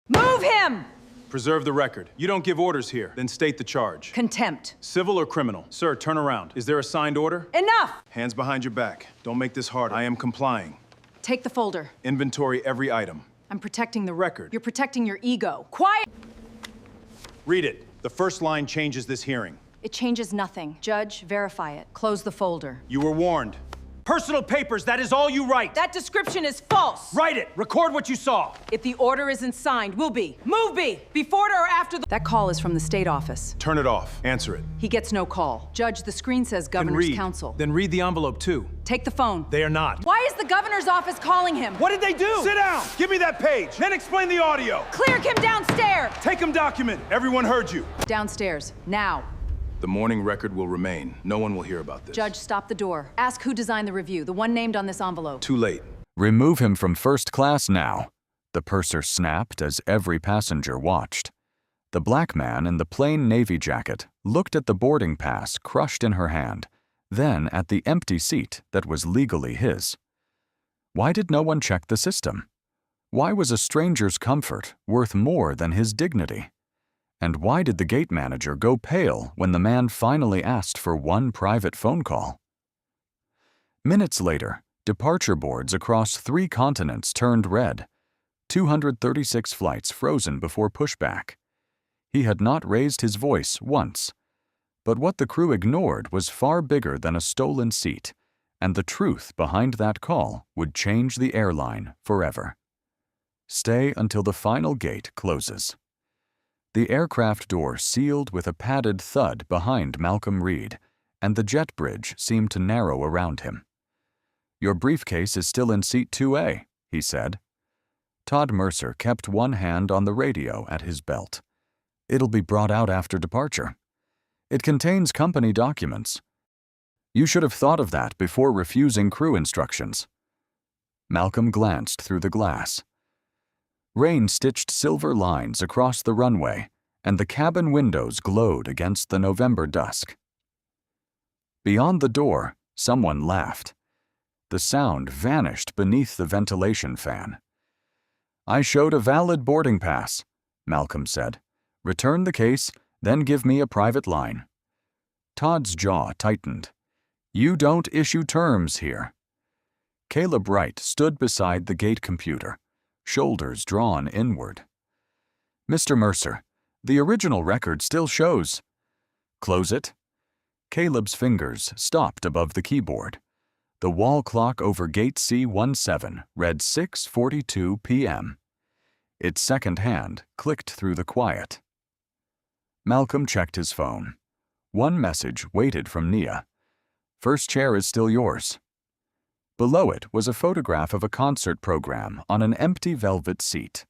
Move him! Preserve the record. You don't give orders here, then state the charge. Contempt. Civil or criminal? Sir, turn around. Is there a signed order? Enough! Hands behind your back. Don't make this harder. I am complying. Take the folder. Inventory every item. I'm protecting the Record. You're protecting your ego. Quiet! Read it. The first line changes this hearing. It changes nothing. Judge, verify it. Close the folder. You were warned. Personal papers, that is all you write. That description is false! Write it. Record what you saw. If the order isn't signed, will be. Move be! Before or after the... That call is from the state office. Turn it off. Answer it. He gets no call. Judge, the screen says Governor's Council. Then read the envelope too. Take the phone. They are not. Why is the governor's office calling him? What did they do? Sit down. Give me that page. Then explain the audio. Clear him downstairs! Take him document. Everyone heard you. Downstairs. Now. The morning record will remain. No one will hear about this. Judge, stop the door. Ask who designed the review, the one named on this envelope. Too late. Remove him from first class now, the purser snapped as every passenger watched. The black man in the plain navy jacket looked at the boarding pass crushed in her hand, then at the empty seat that was legally his. Why did no one check the system? Why was a stranger's comfort worth more than his dignity? And why did the gate manager go pale when the man finally asked for one private phone call? Minutes later, departure boards across 3 continents turned red. 236 flights frozen before pushback. He had not raised his voice once. But what the crew ignored was far bigger than a stolen seat, and the truth behind that call would change the airline forever. Stay until the final gate closes. The aircraft door sealed with a padded thud behind Malcolm Reed, and the jet bridge seemed to narrow around him. "Your briefcase is still in seat 2A, he said. Todd Mercer kept one hand on the radio at his belt. "It'll be brought out after departure. It contains company documents. You should have thought of that before refusing crew instructions." Malcolm glanced through the glass. Rain stitched silver lines across the runway, and the cabin windows glowed against the November dusk. Beyond the door, someone laughed. The sound vanished beneath the ventilation fan. "I showed a valid boarding pass," Malcolm said. "Return the case, then give me a private line." Todd's jaw tightened. "You don't issue terms here." Caleb Wright stood beside the gate computer, shoulders drawn inward. "Mr. Mercer, the original record still shows." "Close it." Caleb's fingers stopped above the keyboard. The wall clock over gate C17 read 6:42 p.m. Its second hand clicked through the quiet. Malcolm checked his phone. One message waited from Nia. "First chair is still yours." Below it was a photograph of a concert program on an empty velvet seat.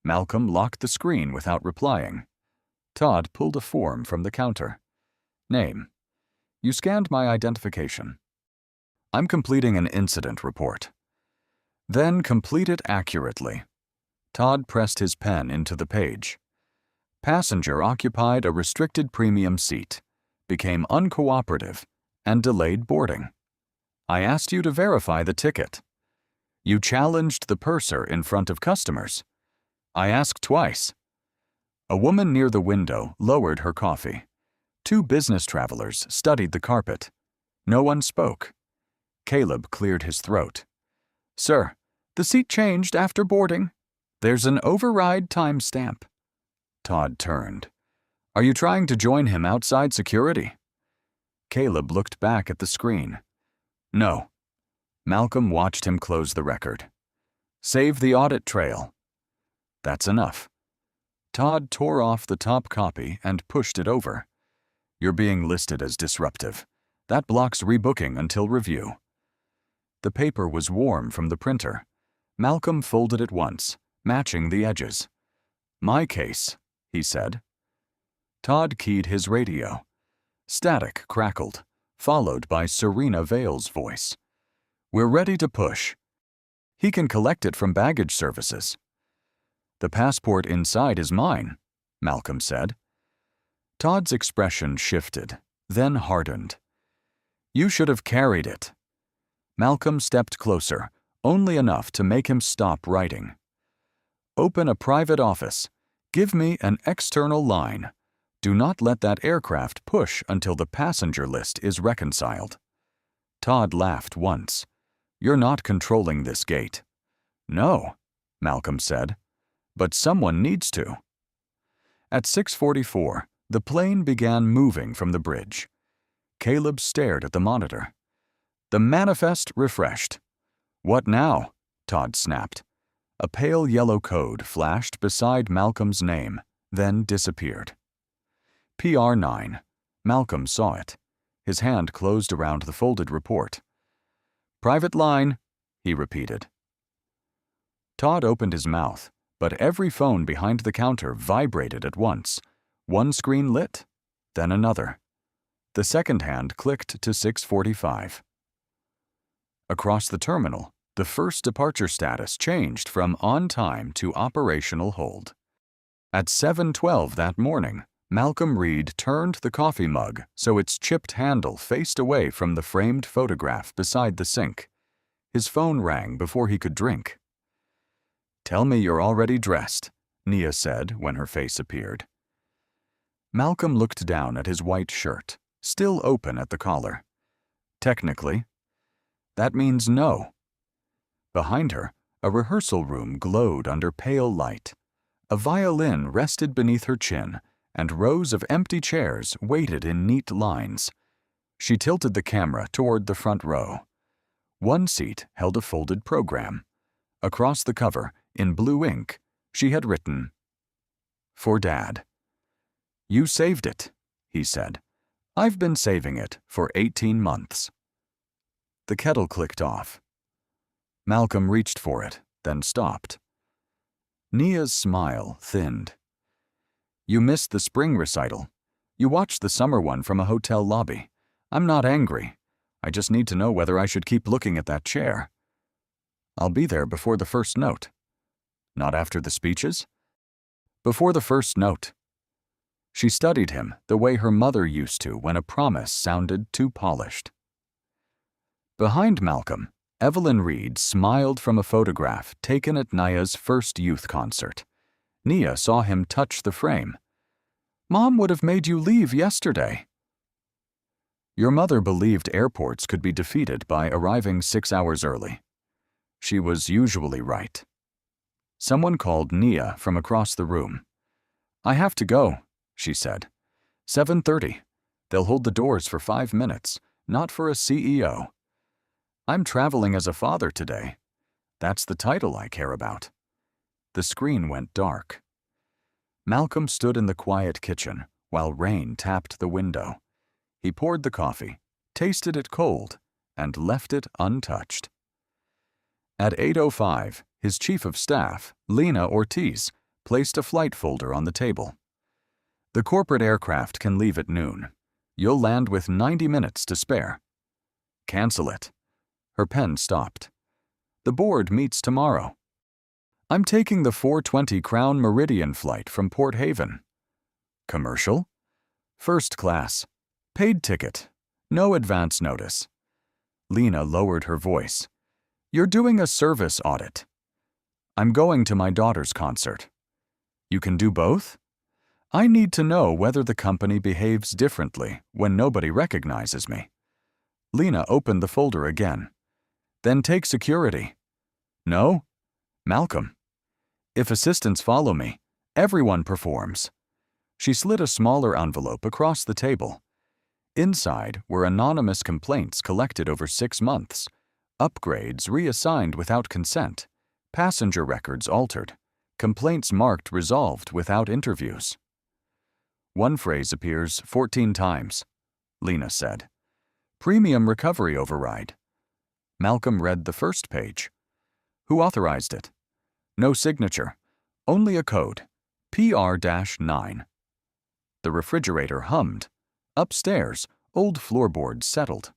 Malcolm locked the screen without replying. Todd pulled a form from the counter. "Name. You scanned my identification." "I'm completing an incident report." "Then complete it accurately." Todd pressed his pen into the page. "Passenger occupied a restricted premium seat, became uncooperative, and delayed boarding. I asked you to verify the ticket. You challenged the purser in front of customers. I asked twice." A woman near the window lowered her coffee. 2 business travelers studied the carpet. No one spoke. Caleb cleared his throat. "Sir, the seat changed after boarding. There's an override timestamp." Todd turned. "Are you trying to join him outside security?" Caleb looked back at the screen. "No." Malcolm watched him close the record. "Save the audit trail." "That's enough." Todd tore off the top copy and pushed it over. "You're being listed as disruptive. That blocks rebooking until review." The paper was warm from the printer. Malcolm folded it once, matching the edges. "My case," he said. Todd keyed his radio. Static crackled, followed by Serena Vale's voice. "We're ready to push. He can collect it from baggage services." "The passport inside is mine," Malcolm said. Todd's expression shifted, then hardened. "You should have carried it." Malcolm stepped closer, only enough to make him stop writing. Open a private office. Give me an external line. Do not let that aircraft push until the passenger list is reconciled." Todd laughed once. "You're not controlling this gate." "No," Malcolm said, "but someone needs to." At 6:44, the plane began moving from the bridge. Caleb stared at the monitor. The manifest refreshed. "What now?" Todd snapped. A pale yellow code flashed beside Malcolm's name, then disappeared. PR9. Malcolm saw it. His hand closed around the folded report. "Private line," he repeated. Todd opened his mouth, but every phone behind the counter vibrated at once. One screen lit, then another. The second hand clicked to 6:45. Across the terminal, the first departure status changed from on time to operational hold. At 7:12 that morning, Malcolm Reed turned the coffee mug so its chipped handle faced away from the framed photograph beside the sink. His phone rang before he could drink. "Tell me you're already dressed," Nia said when her face appeared. Malcolm looked down at his white shirt, still open at the collar. "Technically." "That means no." Behind her, a rehearsal room glowed under pale light. A violin rested beneath her chin, and rows of empty chairs waited in neat lines. She tilted the camera toward the front row. One seat held a folded program. Across the cover, in blue ink, she had written, "For Dad." "You saved it," he said. "I've been saving it for 18 months." The kettle clicked off. Malcolm reached for it, then stopped. Nia's smile thinned. "You missed the spring recital. You watched the summer one from a hotel lobby. I'm not angry. I just need to know whether I should keep looking at that chair." "I'll be there before the first note." "Not after the speeches?" "Before the first note." She studied him the way her mother used to when a promise sounded too polished. Behind Malcolm, Evelyn Reed smiled from a photograph taken at Nia's first youth concert. Nia saw him touch the frame. "Mom would have made you leave yesterday." Your mother believed airports could be defeated by arriving 6 hours early. She was usually right. Someone called Nia from across the room. "I have to go," she said. 7:30. They'll hold the doors for 5 minutes, not for a CEO. "I'm traveling as a father today. That's the title I care about." The screen went dark. Malcolm stood in the quiet kitchen while rain tapped the window. He poured the coffee, tasted it cold, and left it untouched. At 8:05, his chief of staff, Lena Ortiz, placed a flight folder on the table. "The corporate aircraft can leave at noon. You'll land with 90 minutes to spare." "Cancel it." Her pen stopped. "The board meets tomorrow." "I'm taking the 4:20 Crown Meridian flight from Port Haven." "Commercial?" "First class. Paid ticket. No advance notice." Lena lowered her voice. "You're doing a service audit." "I'm going to my daughter's concert." "You can do both?" "I need to know whether the company behaves differently when nobody recognizes me." Lena opened the folder again. "Then take security." "No?" "Malcolm." "If assistants follow me, everyone performs." She slid a smaller envelope across the table. Inside were anonymous complaints collected over 6 months, upgrades reassigned without consent, passenger records altered, complaints marked resolved without interviews. One phrase appears 14 times, Lena said. "Premium recovery override." Malcolm read the first page. "Who authorized it?" "No signature. Only a code. PR-9. The refrigerator hummed. Upstairs, old floorboards settled.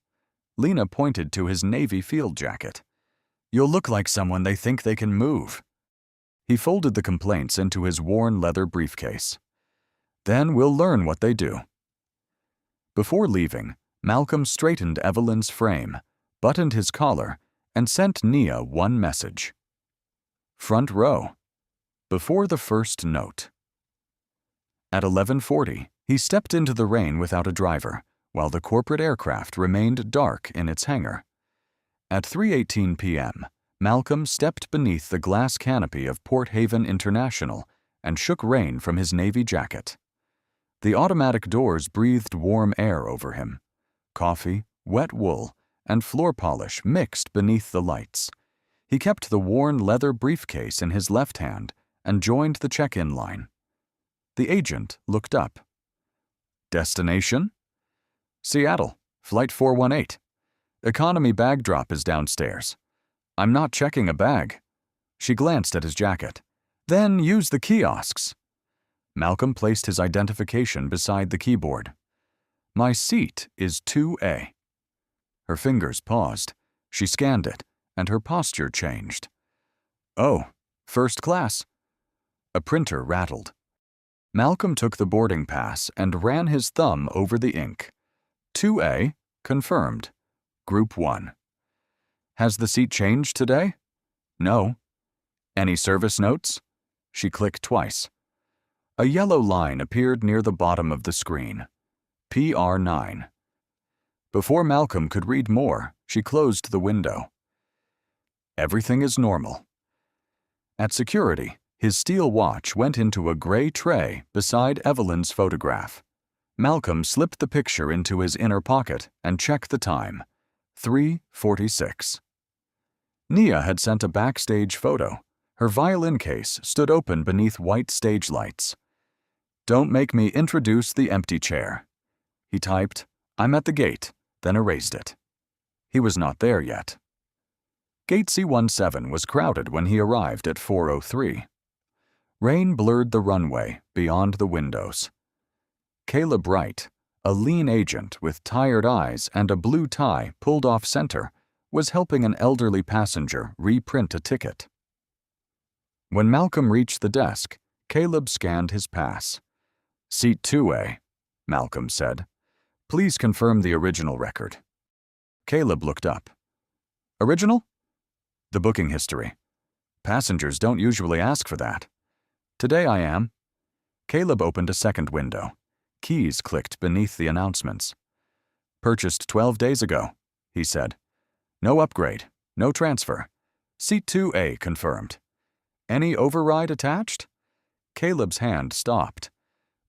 Lena pointed to his navy field jacket. "You'll look like someone they think they can move." He folded the complaints into his worn leather briefcase. "Then we'll learn what they do." Before leaving, Malcolm straightened Evelyn's frame, buttoned his collar, and sent Nia one message. "Front row." Before the first note. At 11:40, he stepped into the rain without a driver, while the corporate aircraft remained dark in its hangar. At 3:18 p.m., Malcolm stepped beneath the glass canopy of Port Haven International and shook rain from his navy jacket. The automatic doors breathed warm air over him. Coffee, wet wool, and floor polish mixed beneath the lights. He kept the worn leather briefcase in his left hand and joined the check-in line. The agent looked up. Destination? Seattle, Flight 418. Economy bag drop is downstairs. I'm not checking a bag. She glanced at his jacket. Then use the kiosks. Malcolm placed his identification beside the keyboard. My seat is 2A. Her fingers paused. She scanned it, and her posture changed. Oh, first class. A printer rattled. Malcolm took the boarding pass and ran his thumb over the ink. 2A, confirmed. Group 1. Has the seat changed today? No. Any service notes? She clicked twice. A yellow line appeared near the bottom of the screen. PR9. Before Malcolm could read more, she closed the window. Everything is normal. At security, his steel watch went into a gray tray beside Evelyn's photograph. Malcolm slipped the picture into his inner pocket and checked the time. 3:46. Nia had sent a backstage photo. Her violin case stood open beneath white stage lights. Don't make me introduce the empty chair. He typed, I'm at the gate, then erased it. He was not there yet. Gate C17 was crowded when he arrived at 4:03. Rain blurred the runway beyond the windows. Caleb Wright, a lean agent with tired eyes and a blue tie pulled off center, was helping an elderly passenger reprint a ticket. When Malcolm reached the desk, Caleb scanned his pass. Seat 2A, Malcolm said. Please confirm the original record. Caleb looked up. Original? The booking history. Passengers don't usually ask for that. Today I am. Caleb opened a second window. Keys clicked beneath the announcements. Purchased 12 days ago, he said. No upgrade, no transfer. Seat 2A confirmed. Any override attached? Caleb's hand stopped.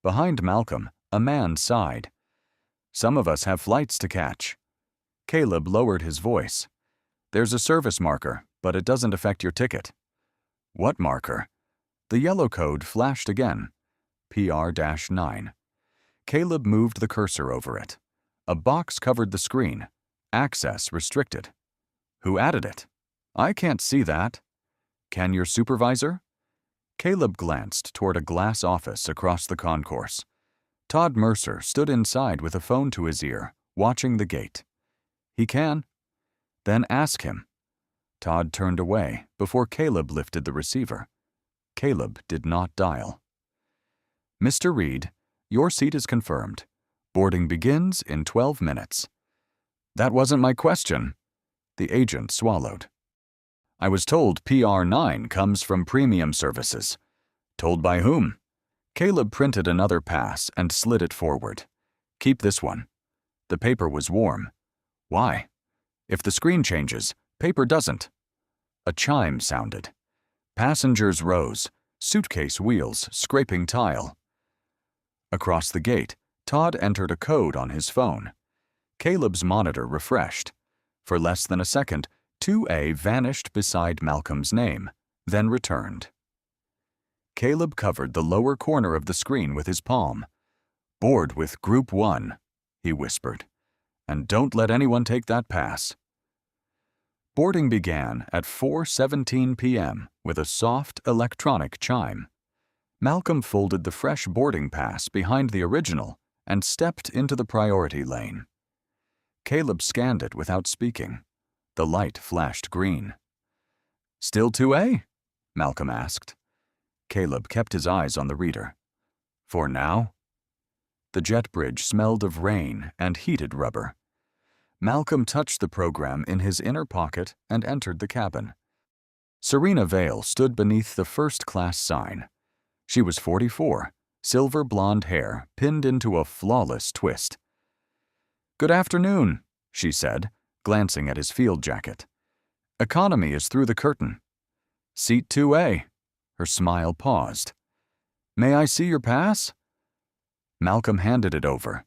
Behind Malcolm, a man sighed. Some of us have flights to catch. Caleb lowered his voice. There's a service marker, but it doesn't affect your ticket. What marker? The yellow code flashed again. PR-9. Caleb moved the cursor over it. A box covered the screen. Access restricted. Who added it? I can't see that. Can your supervisor? Caleb glanced toward a glass office across the concourse. Todd Mercer stood inside with a phone to his ear, watching the gate. He can. Then ask him. Todd turned away before Caleb lifted the receiver. Caleb did not dial. Mr. Reed, your seat is confirmed. Boarding begins in 12 minutes. That wasn't my question. The agent swallowed. I was told PR9 comes from premium services. Told by whom? Caleb printed another pass and slid it forward. Keep this one. The paper was warm. Why? If the screen changes, paper doesn't. A chime sounded. Passengers rose, suitcase wheels scraping tile. Across the gate, Todd entered a code on his phone. Caleb's monitor refreshed. For less than a second, 2A vanished beside Malcolm's name, then returned. Caleb covered the lower corner of the screen with his palm. Board with Group 1, he whispered. And don't let anyone take that pass. Boarding began at 4:17 p.m. with a soft electronic chime. Malcolm folded the fresh boarding pass behind the original and stepped into the priority lane. Caleb scanned it without speaking. The light flashed green. Still 2A? Malcolm asked. Caleb kept his eyes on the reader. For now? The jet bridge smelled of rain and heated rubber. Malcolm touched the program in his inner pocket and entered the cabin. Serena Vale stood beneath the first-class sign. She was 44, silver blonde hair pinned into a flawless twist. "Good afternoon," she said, glancing at his field jacket. "Economy is through the curtain. Seat 2A. Her smile paused. "May I see your pass?" Malcolm handed it over.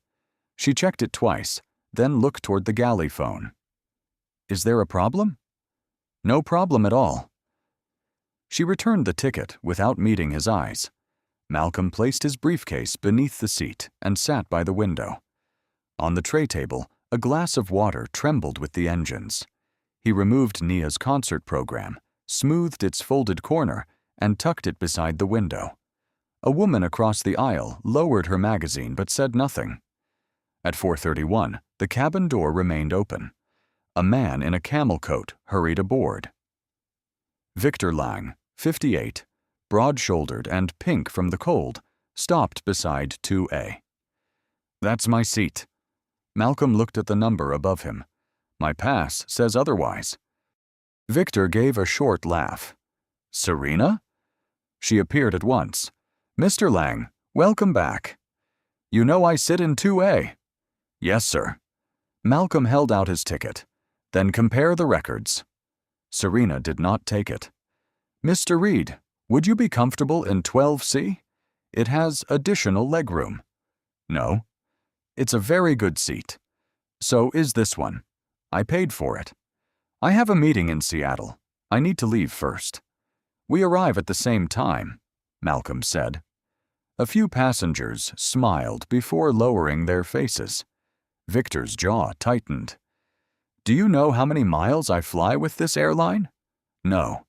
She checked it twice, then looked toward the galley phone. "Is there a problem?" "No problem at all." She returned the ticket without meeting his eyes. Malcolm placed his briefcase beneath the seat and sat by the window. On the tray table, a glass of water trembled with the engines. He removed Nia's concert program, smoothed its folded corner, and tucked it beside the window. A woman across the aisle lowered her magazine but said nothing. At 4:31, the cabin door remained open. A man in a camel coat hurried aboard. Victor Lang, 58, broad-shouldered and pink from the cold, stopped beside 2A. "That's my seat." Malcolm looked at the number above him. "My pass says otherwise." Victor gave a short laugh. "Serena?" She appeared at once. "Mr. Lang, welcome back." "You know I sit in 2A." "Yes, sir." Malcolm held out his ticket. "Then compare the records." Serena did not take it. "Mr. Reed, would you be comfortable in 12C? It has additional legroom." "No." "It's a very good seat." "So is this one. I paid for it." "I have a meeting in Seattle. I need to leave first." "We arrive at the same time," Malcolm said. A few passengers smiled before lowering their faces. Victor's jaw tightened. "Do you know how many miles I fly with this airline?" "No."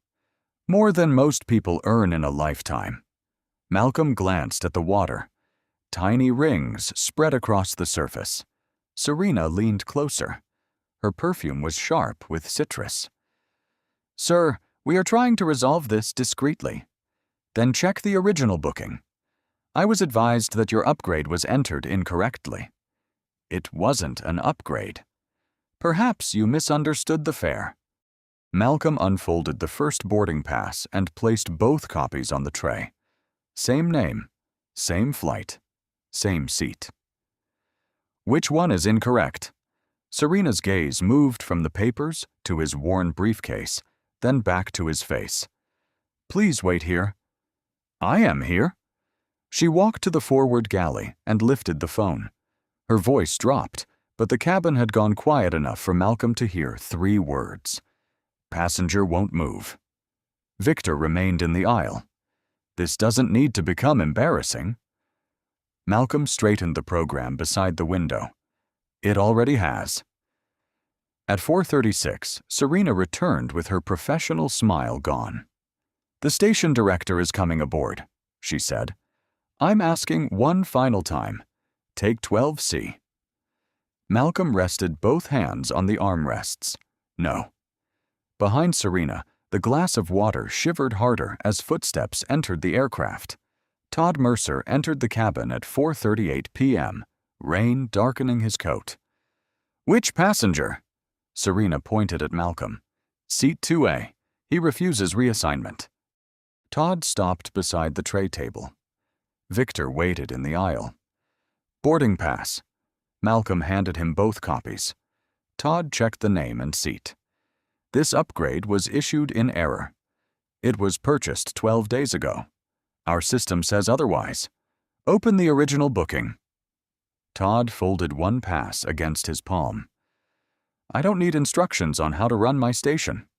"More than most people earn in a lifetime." Malcolm glanced at the water. Tiny rings spread across the surface. Serena leaned closer. Her perfume was sharp with citrus. "Sir, we are trying to resolve this discreetly." "Then check the original booking." "I was advised that your upgrade was entered incorrectly." "It wasn't an upgrade." "Perhaps you misunderstood the fare." Malcolm unfolded the first boarding pass and placed both copies on the tray. Same name, same flight, same seat. "Which one is incorrect?" Serena's gaze moved from the papers to his worn briefcase, then back to his face. "Please wait here." "I am here." She walked to the forward galley and lifted the phone. Her voice dropped, but the cabin had gone quiet enough for Malcolm to hear 3 words. "Passenger won't move." Victor remained in the aisle. "This doesn't need to become embarrassing." Malcolm straightened the program beside the window. "It already has." At 4:36, Serena returned with her professional smile gone. "The station director is coming aboard," she said. "I'm asking one final time. Take 12C." Malcolm rested both hands on the armrests. No. Behind Serena, the glass of water shivered harder as footsteps entered the aircraft. Todd Mercer entered the cabin at 4:38 p.m., rain darkening his coat. "Which passenger?" Serena pointed at Malcolm. "Seat 2A. He refuses reassignment." Todd stopped beside the tray table. Victor waited in the aisle. "Boarding pass." Malcolm handed him both copies. Todd checked the name and seat. "This upgrade was issued in error. It was purchased 12 days ago. Our system says otherwise. Open the original booking." Todd folded one pass against his palm. "I don't need instructions on how to run my station."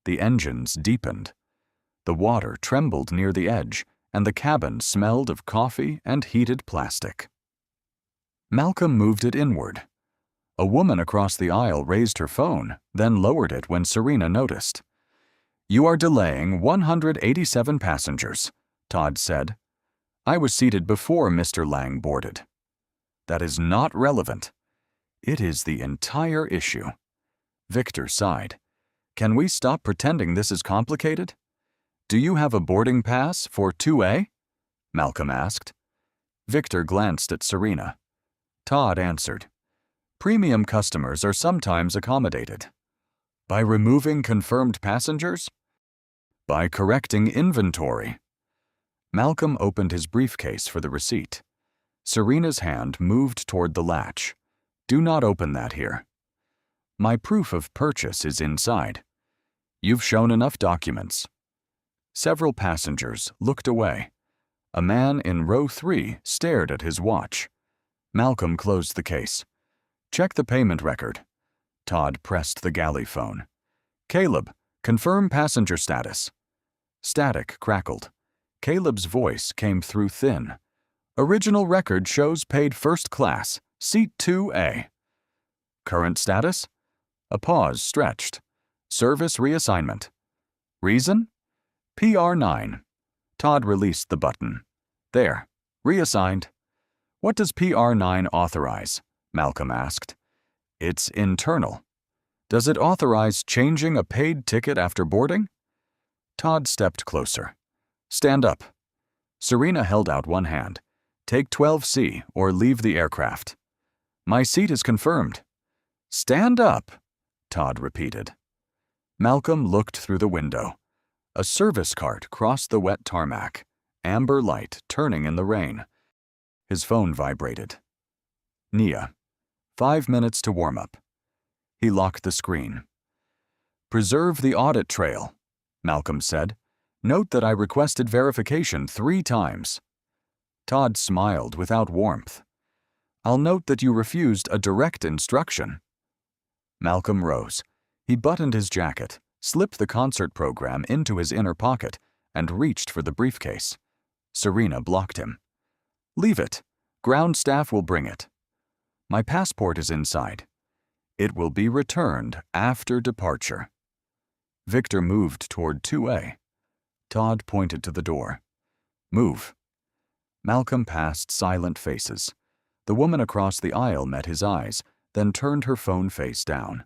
The engines deepened. The water trembled near the edge, and the cabin smelled of coffee and heated plastic. Malcolm moved it inward. A woman across the aisle raised her phone, then lowered it when Serena noticed. "You are delaying 187 passengers," Todd said. "I was seated before Mr. Lang boarded." "That is not relevant." "It is the entire issue." Victor sighed. "Can we stop pretending this is complicated?" "Do you have a boarding pass for 2A?" Malcolm asked. Victor glanced at Serena. Todd answered. "Premium customers are sometimes accommodated." "By removing confirmed passengers?" By correcting inventory. Malcolm opened his briefcase for the receipt. Serena's hand moved toward the latch. Do not open that here. My proof of purchase is inside. You've shown enough documents. Several passengers looked away. A man in row 3 stared at his watch. Malcolm closed the case. Check the payment record. Todd pressed the galley phone. Caleb, confirm passenger status. Static crackled. Caleb's voice came through thin. Original record shows paid first class, seat 2A. Current status? A pause stretched. Service reassignment. Reason? PR9. Todd released the button. There, reassigned. What does PR9 authorize? Malcolm asked. It's internal. Does it authorize changing a paid ticket after boarding? Todd stepped closer. Stand up. Serena held out one hand. Take 12C or leave the aircraft. My seat is confirmed. Stand up, Todd repeated. Malcolm looked through the window. A service cart crossed the wet tarmac, amber light turning in the rain. His phone vibrated. Nia. 5 minutes to warm up. He locked the screen. Preserve the audit trail, Malcolm said. Note that I requested verification 3 times. Todd smiled without warmth. I'll note that you refused a direct instruction. Malcolm rose. He buttoned his jacket, slipped the concert program into his inner pocket, and reached for the briefcase. Serena blocked him. Leave it. Ground staff will bring it. My passport is inside. It will be returned after departure. Victor moved toward 2A. Todd pointed to the door. Move. Malcolm passed silent faces. The woman across the aisle met his eyes, then turned her phone face down.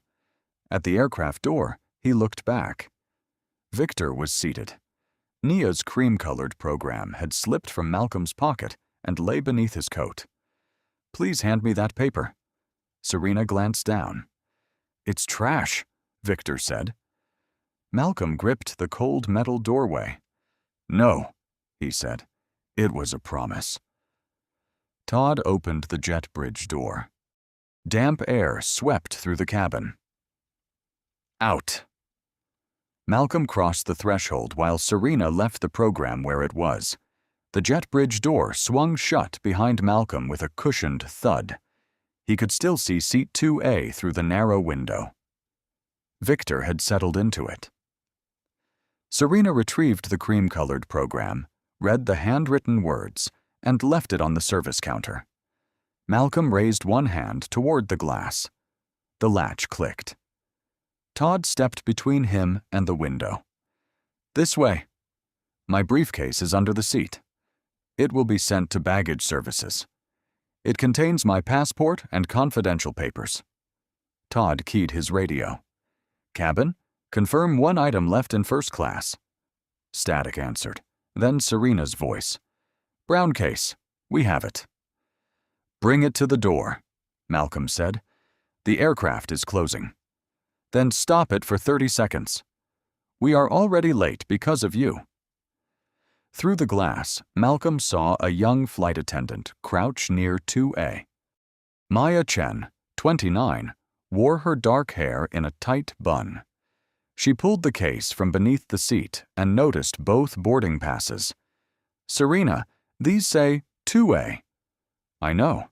At the aircraft door, he looked back. Victor was seated. Nia's cream-colored program had slipped from Malcolm's pocket and lay beneath his coat. Please hand me that paper. Serena glanced down. It's trash, Victor said. Malcolm gripped the cold metal doorway. No, he said. It was a promise. Todd opened the jet bridge door. Damp air swept through the cabin. Out. Malcolm crossed the threshold while Serena left the program where it was. The jet bridge door swung shut behind Malcolm with a cushioned thud. He could still see seat 2A through the narrow window. Victor had settled into it. Serena retrieved the cream-colored program, read the handwritten words, and left it on the service counter. Malcolm raised one hand toward the glass. The latch clicked. Todd stepped between him and the window. This way. My briefcase is under the seat. It will be sent to baggage services. It contains my passport and confidential papers. Todd keyed his radio. Cabin, confirm one item left in first class. Static answered. Then Serena's voice. Brown case. We have it. Bring it to the door, Malcolm said. The aircraft is closing. Then stop it for 30 seconds. We are already late because of you. Through the glass, Malcolm saw a young flight attendant crouch near 2A. Maya Chen, 29, wore her dark hair in a tight bun. She pulled the case from beneath the seat and noticed both boarding passes. Serena, these say 2A. I know.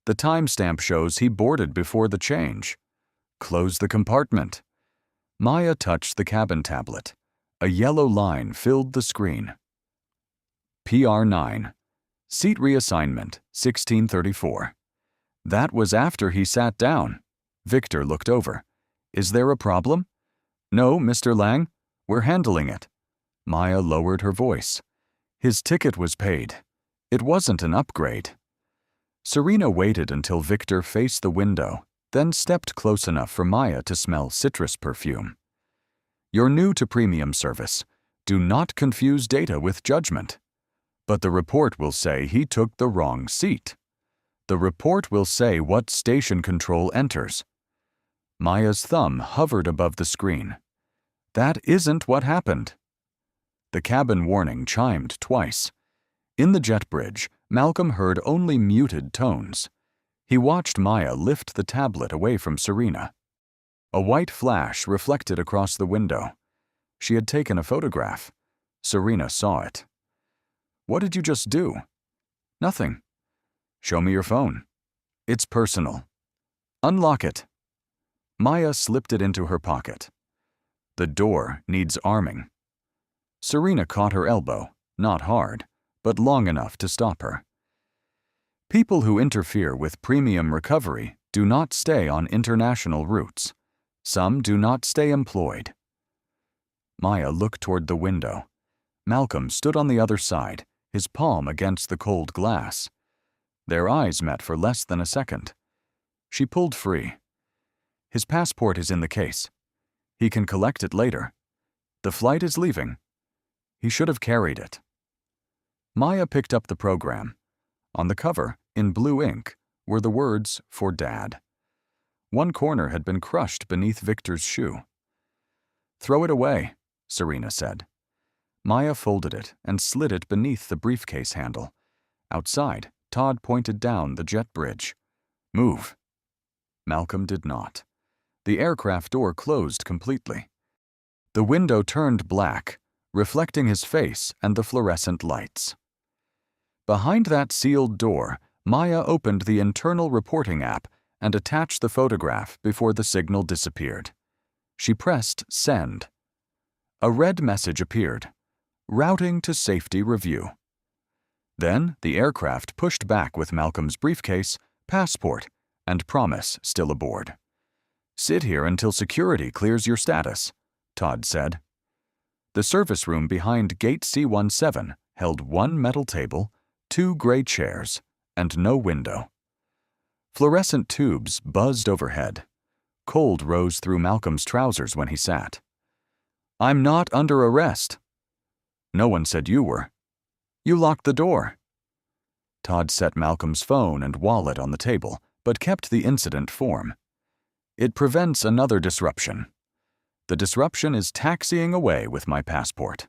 The timestamp shows he boarded before the change. Close the compartment. Maya touched the cabin tablet. A yellow line filled the screen. PR9. Seat reassignment, 1634. That was after he sat down. Victor looked over. Is there a problem? No, Mr. Lang. We're handling it. Maya lowered her voice. His ticket was paid. It wasn't an upgrade. Serena waited until Victor faced the window, then stepped close enough for Maya to smell citrus perfume. You're new to premium service. Do not confuse data with judgment. But the report will say he took the wrong seat. The report will say what station control enters. Maya's thumb hovered above the screen. That isn't what happened. The cabin warning chimed twice. In the jet bridge, Malcolm heard only muted tones. He watched Maya lift the tablet away from Serena. A white flash reflected across the window. She had taken a photograph. Serena saw it. "What did you just do?" "Nothing." "Show me your phone." "It's personal." "Unlock it." Maya slipped it into her pocket. "The door needs arming." Serena caught her elbow, not hard, but long enough to stop her. People who interfere with premium recovery do not stay on international routes. Some do not stay employed. Maya looked toward the window. Malcolm stood on the other side, his palm against the cold glass. Their eyes met for less than a second. She pulled free. "His passport is in the case. He can collect it later. The flight is leaving. He should have carried it." Maya picked up the program. On the cover, in blue ink, were the words, "For Dad." One corner had been crushed beneath Victor's shoe. "Throw it away," Serena said. Maya folded it and slid it beneath the briefcase handle. Outside, Todd pointed down the jet bridge. "Move." Malcolm did not. The aircraft door closed completely. The window turned black, reflecting his face and the fluorescent lights. Behind that sealed door, Maya opened the internal reporting app and attached the photograph before the signal disappeared. She pressed send. A red message appeared. Routing to safety review. Then the aircraft pushed back with Malcolm's briefcase, passport, and promise still aboard. "Sit here until security clears your status," Todd said. The service room behind Gate C-17 held one metal table, 2 gray chairs, and no window. Fluorescent tubes buzzed overhead. Cold rose through Malcolm's trousers when he sat. "I'm not under arrest." "No one said you were." "You locked the door." Todd set Malcolm's phone and wallet on the table, but kept the incident form. "It prevents another disruption. The disruption is taxiing away with my passport."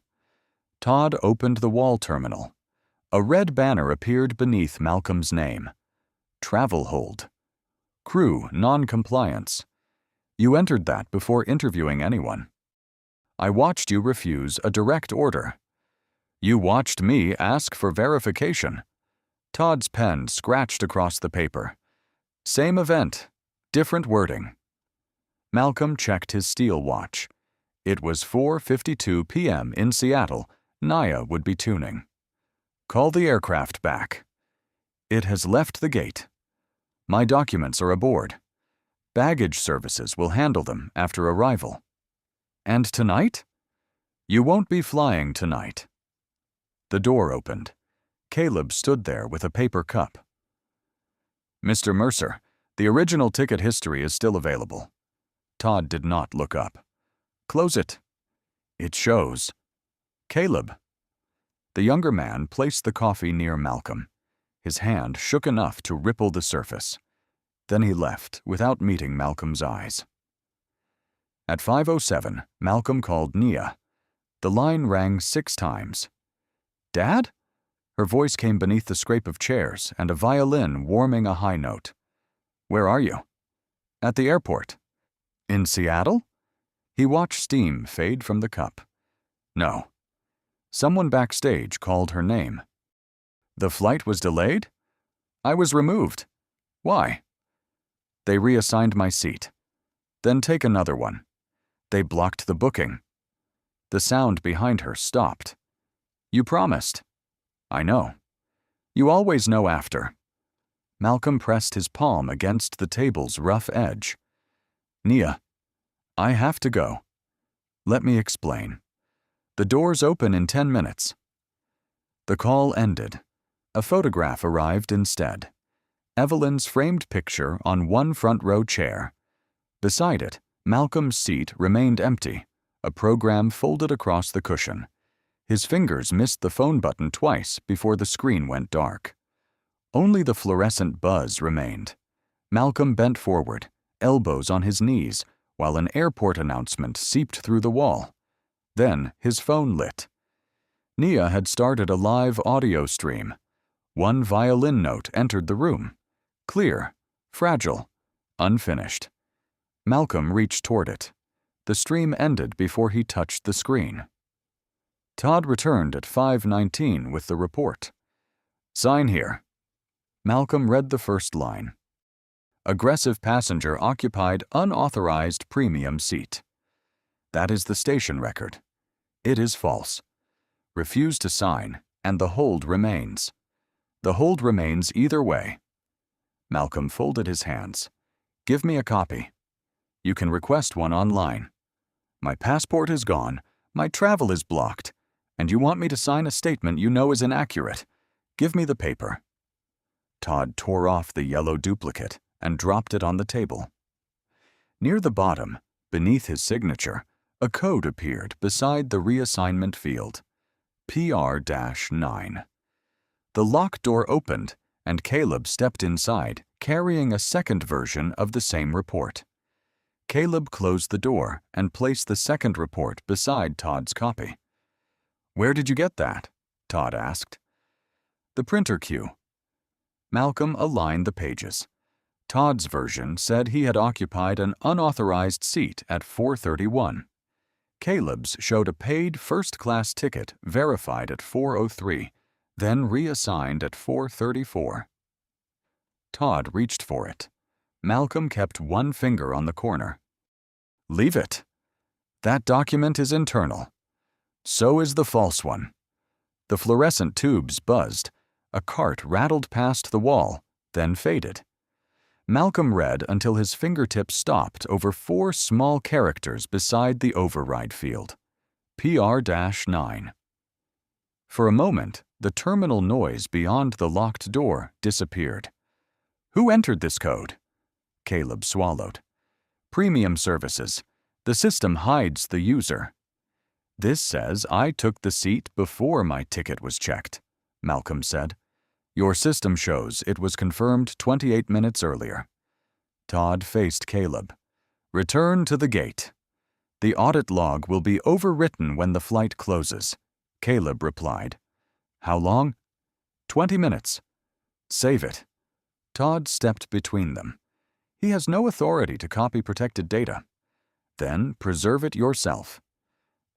Todd opened the wall terminal. A red banner appeared beneath Malcolm's name. Travel hold. Crew non-compliance. You entered that before interviewing anyone. I watched you refuse a direct order. You watched me ask for verification. Todd's pen scratched across the paper. Same event, different wording. Malcolm checked his steel watch. It was 4:52 p.m. in Seattle. Naya would be tuning. Call the aircraft back. It has left the gate. My documents are aboard. Baggage services will handle them after arrival. And tonight? You won't be flying tonight. The door opened. Caleb stood there with a paper cup. Mr. Mercer, the original ticket history is still available. Todd did not look up. Close it. It shows. Caleb. The younger man placed the coffee near Malcolm. His hand shook enough to ripple the surface. Then he left without meeting Malcolm's eyes. At 5:07, Malcolm called Nia. The line rang 6 times. Dad? Her voice came beneath the scrape of chairs and a violin warming a high note. Where are you? At the airport. In Seattle? He watched steam fade from the cup. No. Someone backstage called her name. The flight was delayed? I was removed. Why? They reassigned my seat. Then take another one. They blocked the booking. The sound behind her stopped. You promised. I know. You always know after. Malcolm pressed his palm against the table's rough edge. Nia, I have to go. Let me explain. The doors open in 10 minutes. The call ended. A photograph arrived instead. Evelyn's framed picture on one front-row chair. Beside it, Malcolm's seat remained empty, a program folded across the cushion. His fingers missed the phone button twice before the screen went dark. Only the fluorescent buzz remained. Malcolm bent forward, elbows on his knees, while an airport announcement seeped through the wall. Then his phone lit. Nia had started a live audio stream. One violin note entered the room. Clear, fragile, unfinished. Malcolm reached toward it. The stream ended before he touched the screen. Todd returned at 5:19 with the report. Sign here. Malcolm read the first line. Aggressive passenger occupied unauthorized premium seat. That is the station record. It is false. Refuse to sign, and the hold remains. The hold remains either way. Malcolm folded his hands. Give me a copy. You can request one online. My passport is gone, my travel is blocked, and you want me to sign a statement you know is inaccurate. Give me the paper. Todd tore off the yellow duplicate and dropped it on the table. Near the bottom, beneath his signature, a code appeared beside the reassignment field. PR-9. The lock door opened, and Caleb stepped inside, carrying a second version of the same report. Caleb closed the door and placed the second report beside Todd's copy. Where did you get that? Todd asked. The printer queue. Malcolm aligned the pages. Todd's version said he had occupied an unauthorized seat at 4:31. Caleb's showed a paid first-class ticket verified at 4:03, then reassigned at 4:34. Todd reached for it. Malcolm kept one finger on the corner. Leave it. That document is internal. So is the false one. The fluorescent tubes buzzed. A cart rattled past the wall, then faded. Malcolm read until his fingertips stopped over 4 small characters beside the override field. PR-9. For a moment, the terminal noise beyond the locked door disappeared. Who entered this code? Caleb swallowed. Premium services. The system hides the user. This says I took the seat before my ticket was checked, Malcolm said. Your system shows it was confirmed 28 minutes earlier. Todd faced Caleb. Return to the gate. The audit log will be overwritten when the flight closes, Caleb replied. How long? 20 minutes. Save it. Todd stepped between them. He has no authority to copy protected data. Then preserve it yourself.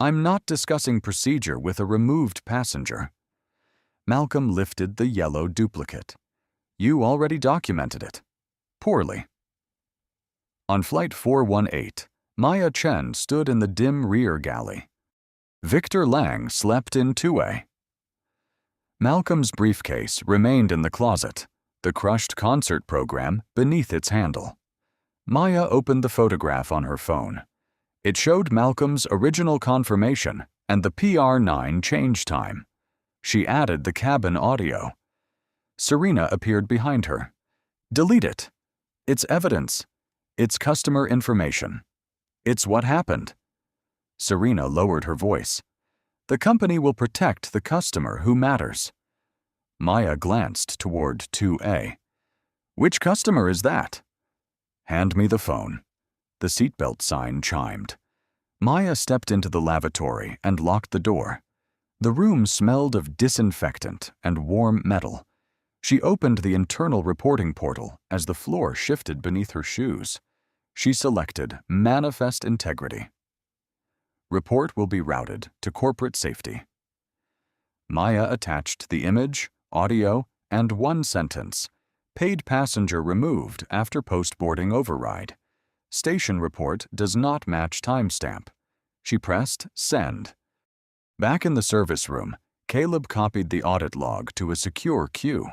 I'm not discussing procedure with a removed passenger. Malcolm lifted the yellow duplicate. You already documented it. Poorly. On Flight 418, Maya Chen stood in the dim rear galley. Victor Lang slept in 2A. Malcolm's briefcase remained in the closet, the crushed concert program beneath its handle. Maya opened the photograph on her phone. It showed Malcolm's original confirmation and the PR-9 change time. She added the cabin audio. Serena appeared behind her. Delete it. It's evidence. It's customer information. It's what happened. Serena lowered her voice. The company will protect the customer who matters. Maya glanced toward 2A. Which customer is that? Hand me the phone. The seatbelt sign chimed. Maya stepped into the lavatory and locked the door. The room smelled of disinfectant and warm metal. She opened the internal reporting portal as the floor shifted beneath her shoes. She selected Manifest Integrity. Report will be routed to corporate safety. Maya attached the image, audio, and one sentence. Paid passenger removed after post-boarding override. Station report does not match timestamp. She pressed Send. Back in the service room, Caleb copied the audit log to a secure queue.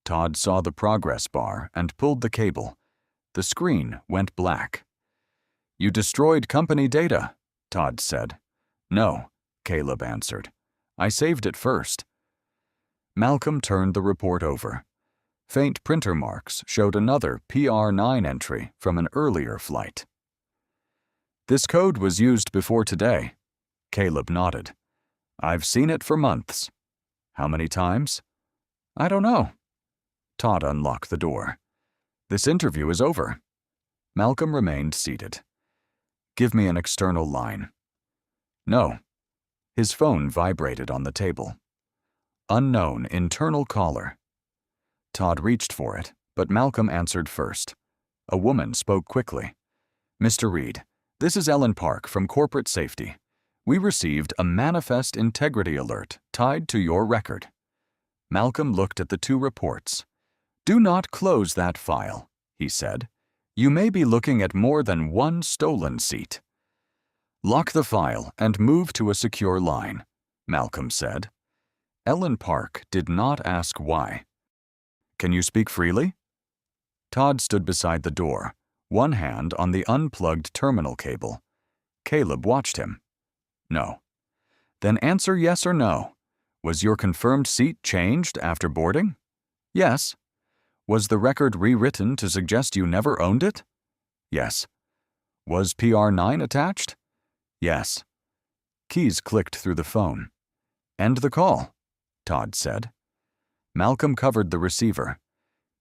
Todd saw the progress bar and pulled the cable. The screen went black. You destroyed company data, Todd said. No, Caleb answered. I saved it first. Malcolm turned the report over. Faint printer marks showed another PR-9 entry from an earlier flight. This code was used before today. Caleb nodded. I've seen it for months. How many times? I don't know. Todd unlocked the door. This interview is over. Malcolm remained seated. Give me an external line. No. His phone vibrated on the table. Unknown internal caller. Todd reached for it, but Malcolm answered first. A woman spoke quickly. "Mr. Reed, this is Ellen Park from Corporate Safety. We received a manifest integrity alert tied to your record." Malcolm looked at the two reports. "Do not close that file," he said. "You may be looking at more than one stolen seat." "Lock the file and move to a secure line," Malcolm said. Ellen Park did not ask why. "Can you speak freely?" Todd stood beside the door, one hand on the unplugged terminal cable. Caleb watched him. "No." "Then answer yes or no. Was your confirmed seat changed after boarding?" "Yes." "Was the record rewritten to suggest you never owned it?" "Yes." "Was PR9 attached?" "Yes." Keys clicked through the phone. "End the call," Todd said. Malcolm covered the receiver.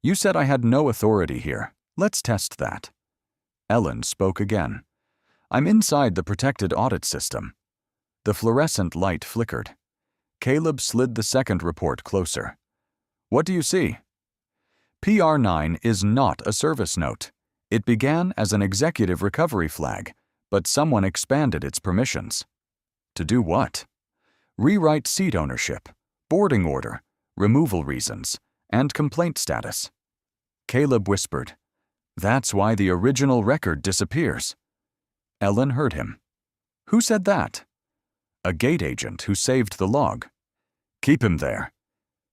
"You said I had no authority here. Let's test that." Ellen spoke again. "I'm inside the protected audit system." The fluorescent light flickered. Caleb slid the second report closer. "What do you see?" "PR9 is not a service note. It began as an executive recovery flag, but someone expanded its permissions." "To do what?" "Rewrite seat ownership, boarding order, removal reasons, and complaint status." Caleb whispered, "That's why the original record disappears." Ellen heard him. "Who said that?" "A gate agent who saved the log." "Keep him there."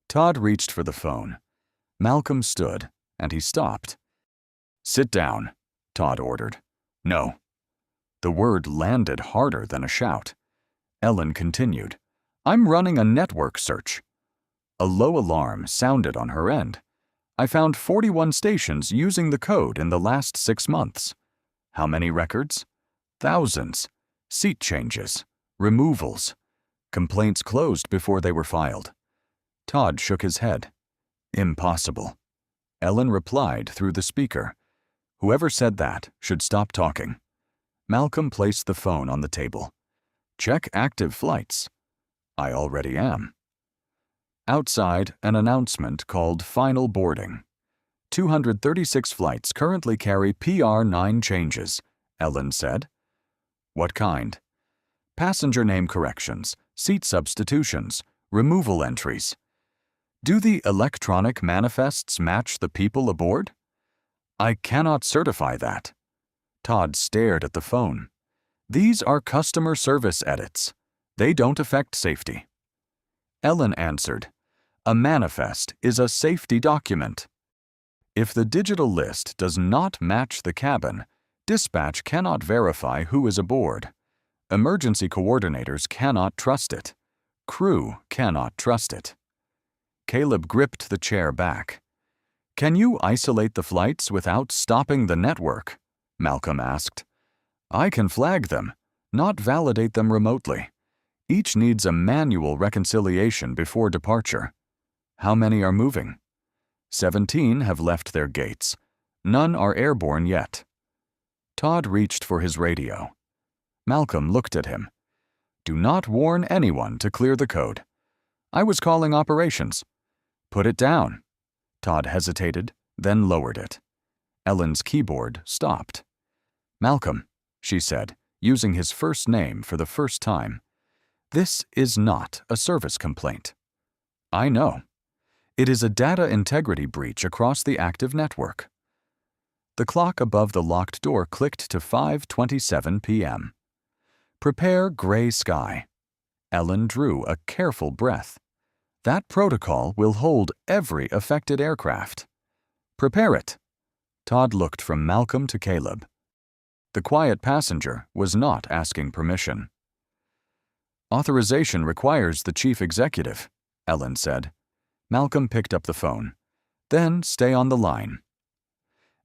Todd reached for the phone. Malcolm stood, and he stopped. "Sit down," Todd ordered. "No." The word landed harder than a shout. Ellen continued, "I'm running a network search." A low alarm sounded on her end. "I found 41 stations using the code in the last 6 months. How many records? Thousands. Seat changes. Removals. Complaints closed before they were filed." Todd shook his head. "Impossible." Ellen replied through the speaker. "Whoever said that should stop talking." Malcolm placed the phone on the table. "Check active flights." "I already am." Outside, an announcement called Final Boarding. 236 flights currently carry PR9 changes, Ellen said. "What kind?" "Passenger name corrections, seat substitutions, removal entries." "Do the electronic manifests match the people aboard?" "I cannot certify that." Todd stared at the phone. "These are customer service edits. They don't affect safety." Ellen answered, "A manifest is a safety document. If the digital list does not match the cabin, dispatch cannot verify who is aboard. Emergency coordinators cannot trust it. Crew cannot trust it." Caleb gripped the chair back. "Can you isolate the flights without stopping the network?" Malcolm asked. "I can flag them, not validate them remotely. Each needs a manual reconciliation before departure." "How many are moving?" 17 have left their gates. None are airborne yet." Todd reached for his radio. Malcolm looked at him. "Do not warn anyone to clear the code." "I was calling operations." "Put it down." Todd hesitated, then lowered it. Ellen's keyboard stopped. "Malcolm," she said, using his first name for the first time, "this is not a service complaint." "I know. It is a data integrity breach across the active network." The clock above the locked door clicked to 5:27 p.m. "Prepare gray sky." Ellen drew a careful breath. "That protocol will hold every affected aircraft." "Prepare it." Todd looked from Malcolm to Caleb. The quiet passenger was not asking permission. "Authorization requires the chief executive," Ellen said. Malcolm picked up the phone. "Then stay on the line."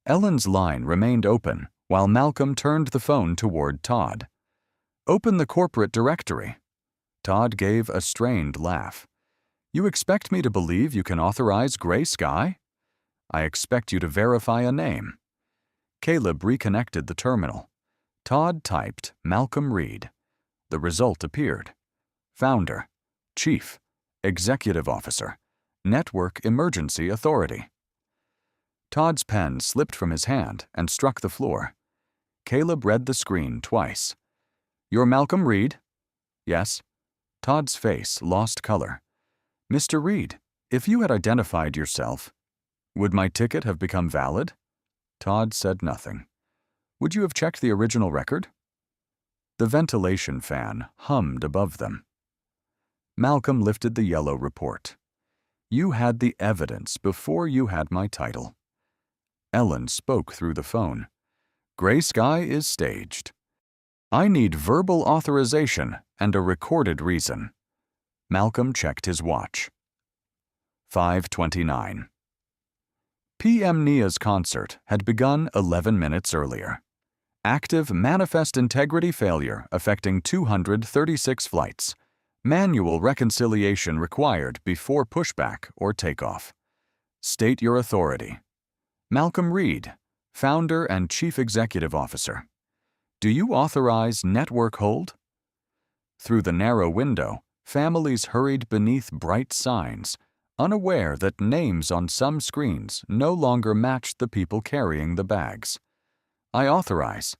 Ellen's line remained open while Malcolm turned the phone toward Todd. "Open the corporate directory." Todd gave a strained laugh. "You expect me to believe you can authorize gray sky?" "I expect you to verify a name." Caleb reconnected the terminal. Todd typed Malcolm Reed. The result appeared. Founder, Chief, Executive Officer, Network Emergency Authority. Todd's pen slipped from his hand and struck the floor. Caleb read the screen twice. "You're Malcolm Reed?" "Yes." Todd's face lost color. "Mr. Reed, if you had identified yourself, would my ticket have become valid?" Todd said nothing. "Would you have checked the original record?" The ventilation fan hummed above them. Malcolm lifted the yellow report. "You had the evidence before you had my title." Ellen spoke through the phone. "Gray Sky is staged. I need verbal authorization and a recorded reason." Malcolm checked his watch. 5:29. PM Nia's concert had begun 11 minutes earlier. Active manifest integrity failure affecting 236 flights. Manual reconciliation required before pushback or takeoff. State your authority. Malcolm Reed, Founder and Chief Executive Officer. Do you authorize network hold? Through the narrow window, families hurried beneath bright signs, unaware that names on some screens no longer matched the people carrying the bags. "I authorize."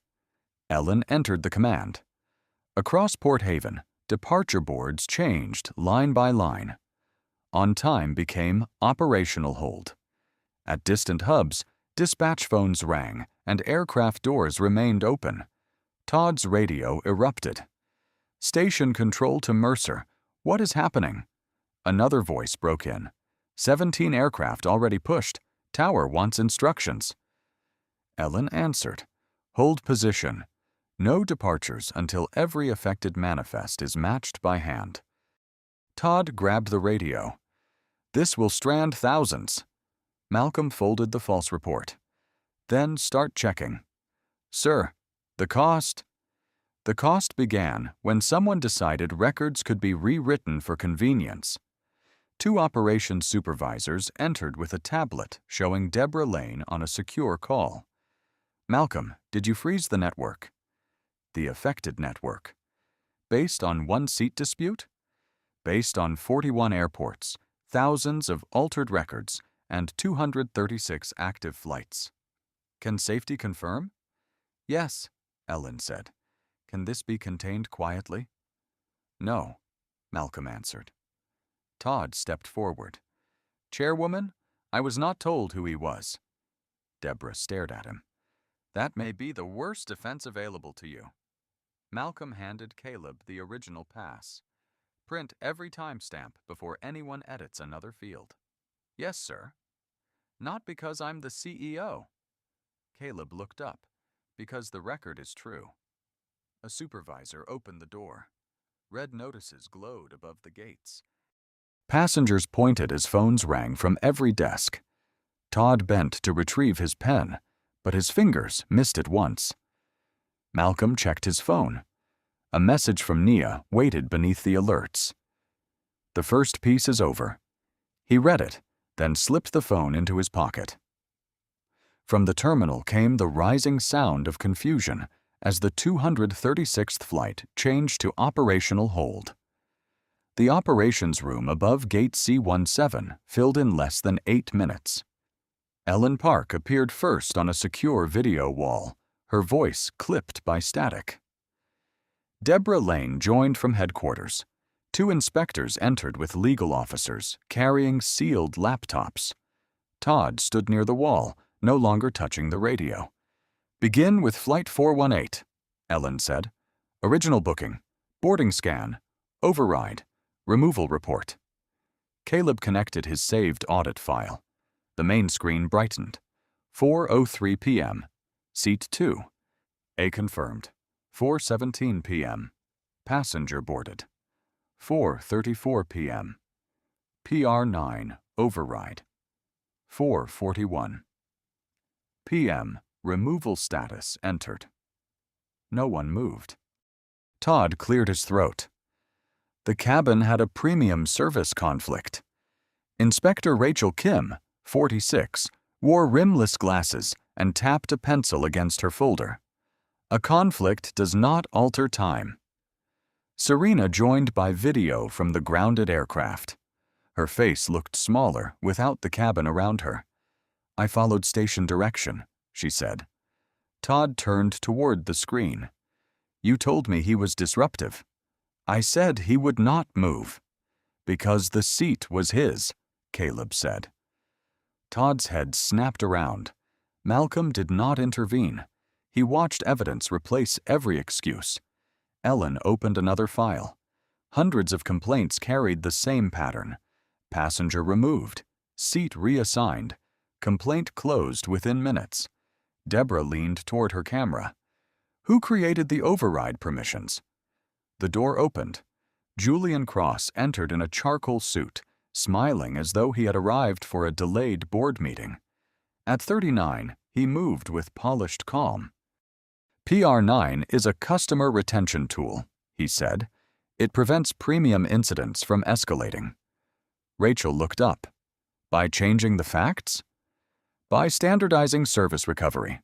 Ellen entered the command. Across Port Haven, departure boards changed line by line. On time became operational hold. At distant hubs, dispatch phones rang and aircraft doors remained open. Todd's radio erupted. "Station control to Mercer. What is happening?" Another voice broke in. 17 aircraft already pushed. Tower wants instructions." Ellen answered. "Hold position. No departures until every affected manifest is matched by hand." Todd grabbed the radio. "This will strand thousands." Malcolm folded the false report. "Then start checking." "Sir, the cost..." The cost began when someone decided records could be rewritten for convenience. 2 operations supervisors entered with a tablet showing Deborah Lane on a secure call. "Malcolm, did you freeze the network?" "The affected network." "Based on one-seat dispute?" "Based on 41 airports, thousands of altered records, and 236 active flights." "Can safety confirm?" "Yes," Ellen said. "Can this be contained quietly?" "No," Malcolm answered. Todd stepped forward. "Chairwoman, I was not told who he was." Deborah stared at him. "That may be the worst defense available to you." Malcolm handed Caleb the original pass. "Print every timestamp before anyone edits another field." "Yes, sir." "Not because I'm the CEO." Caleb looked up. "Because the record is true." A supervisor opened the door. Red notices glowed above the gates. Passengers pointed as phones rang from every desk. Todd bent to retrieve his pen, but his fingers missed it once. Malcolm checked his phone. A message from Nia waited beneath the alerts. "The first piece is over." He read it, then slipped the phone into his pocket. From the terminal came the rising sound of confusion as the 236th flight changed to operational hold. The operations room above Gate C-17 filled in less than 8 minutes. Ellen Park appeared first on a secure video wall, her voice clipped by static. Deborah Lane joined from headquarters. 2 inspectors entered with legal officers, carrying sealed laptops. Todd stood near the wall, no longer touching the radio. "Begin with Flight 418, Ellen said. "Original booking, boarding scan, override, removal report." Caleb connected his saved audit file. The main screen brightened. 4:03 p.m. Seat 2. A confirmed. 4:17 p.m. Passenger boarded. 4:34 p.m. PR9 override. 4:41 p.m. Removal status entered. No one moved. Todd cleared his throat. The cabin had a premium service conflict. Inspector Rachel Kim, 46, wore rimless glasses and tapped a pencil against her folder. A conflict does not alter time. Serena joined by video from the grounded aircraft. Her face looked smaller without the cabin around her. "I followed station direction," she said. Todd turned toward the screen. "You told me he was disruptive." "I said he would not move." "Because the seat was his," Caleb said. Todd's head snapped around. Malcolm did not intervene. He watched evidence replace every excuse. Ellen opened another file. Hundreds of complaints carried the same pattern. Passenger removed. Seat reassigned. Complaint closed within minutes. Deborah leaned toward her camera. "Who created the override permissions?" The door opened. Julian Cross entered in a charcoal suit, smiling as though he had arrived for a delayed board meeting. At 39, he moved with polished calm. "PR9 is a customer retention tool," he said. "It prevents premium incidents from escalating." Rachel looked up. "By changing the facts?" "By standardizing service recovery."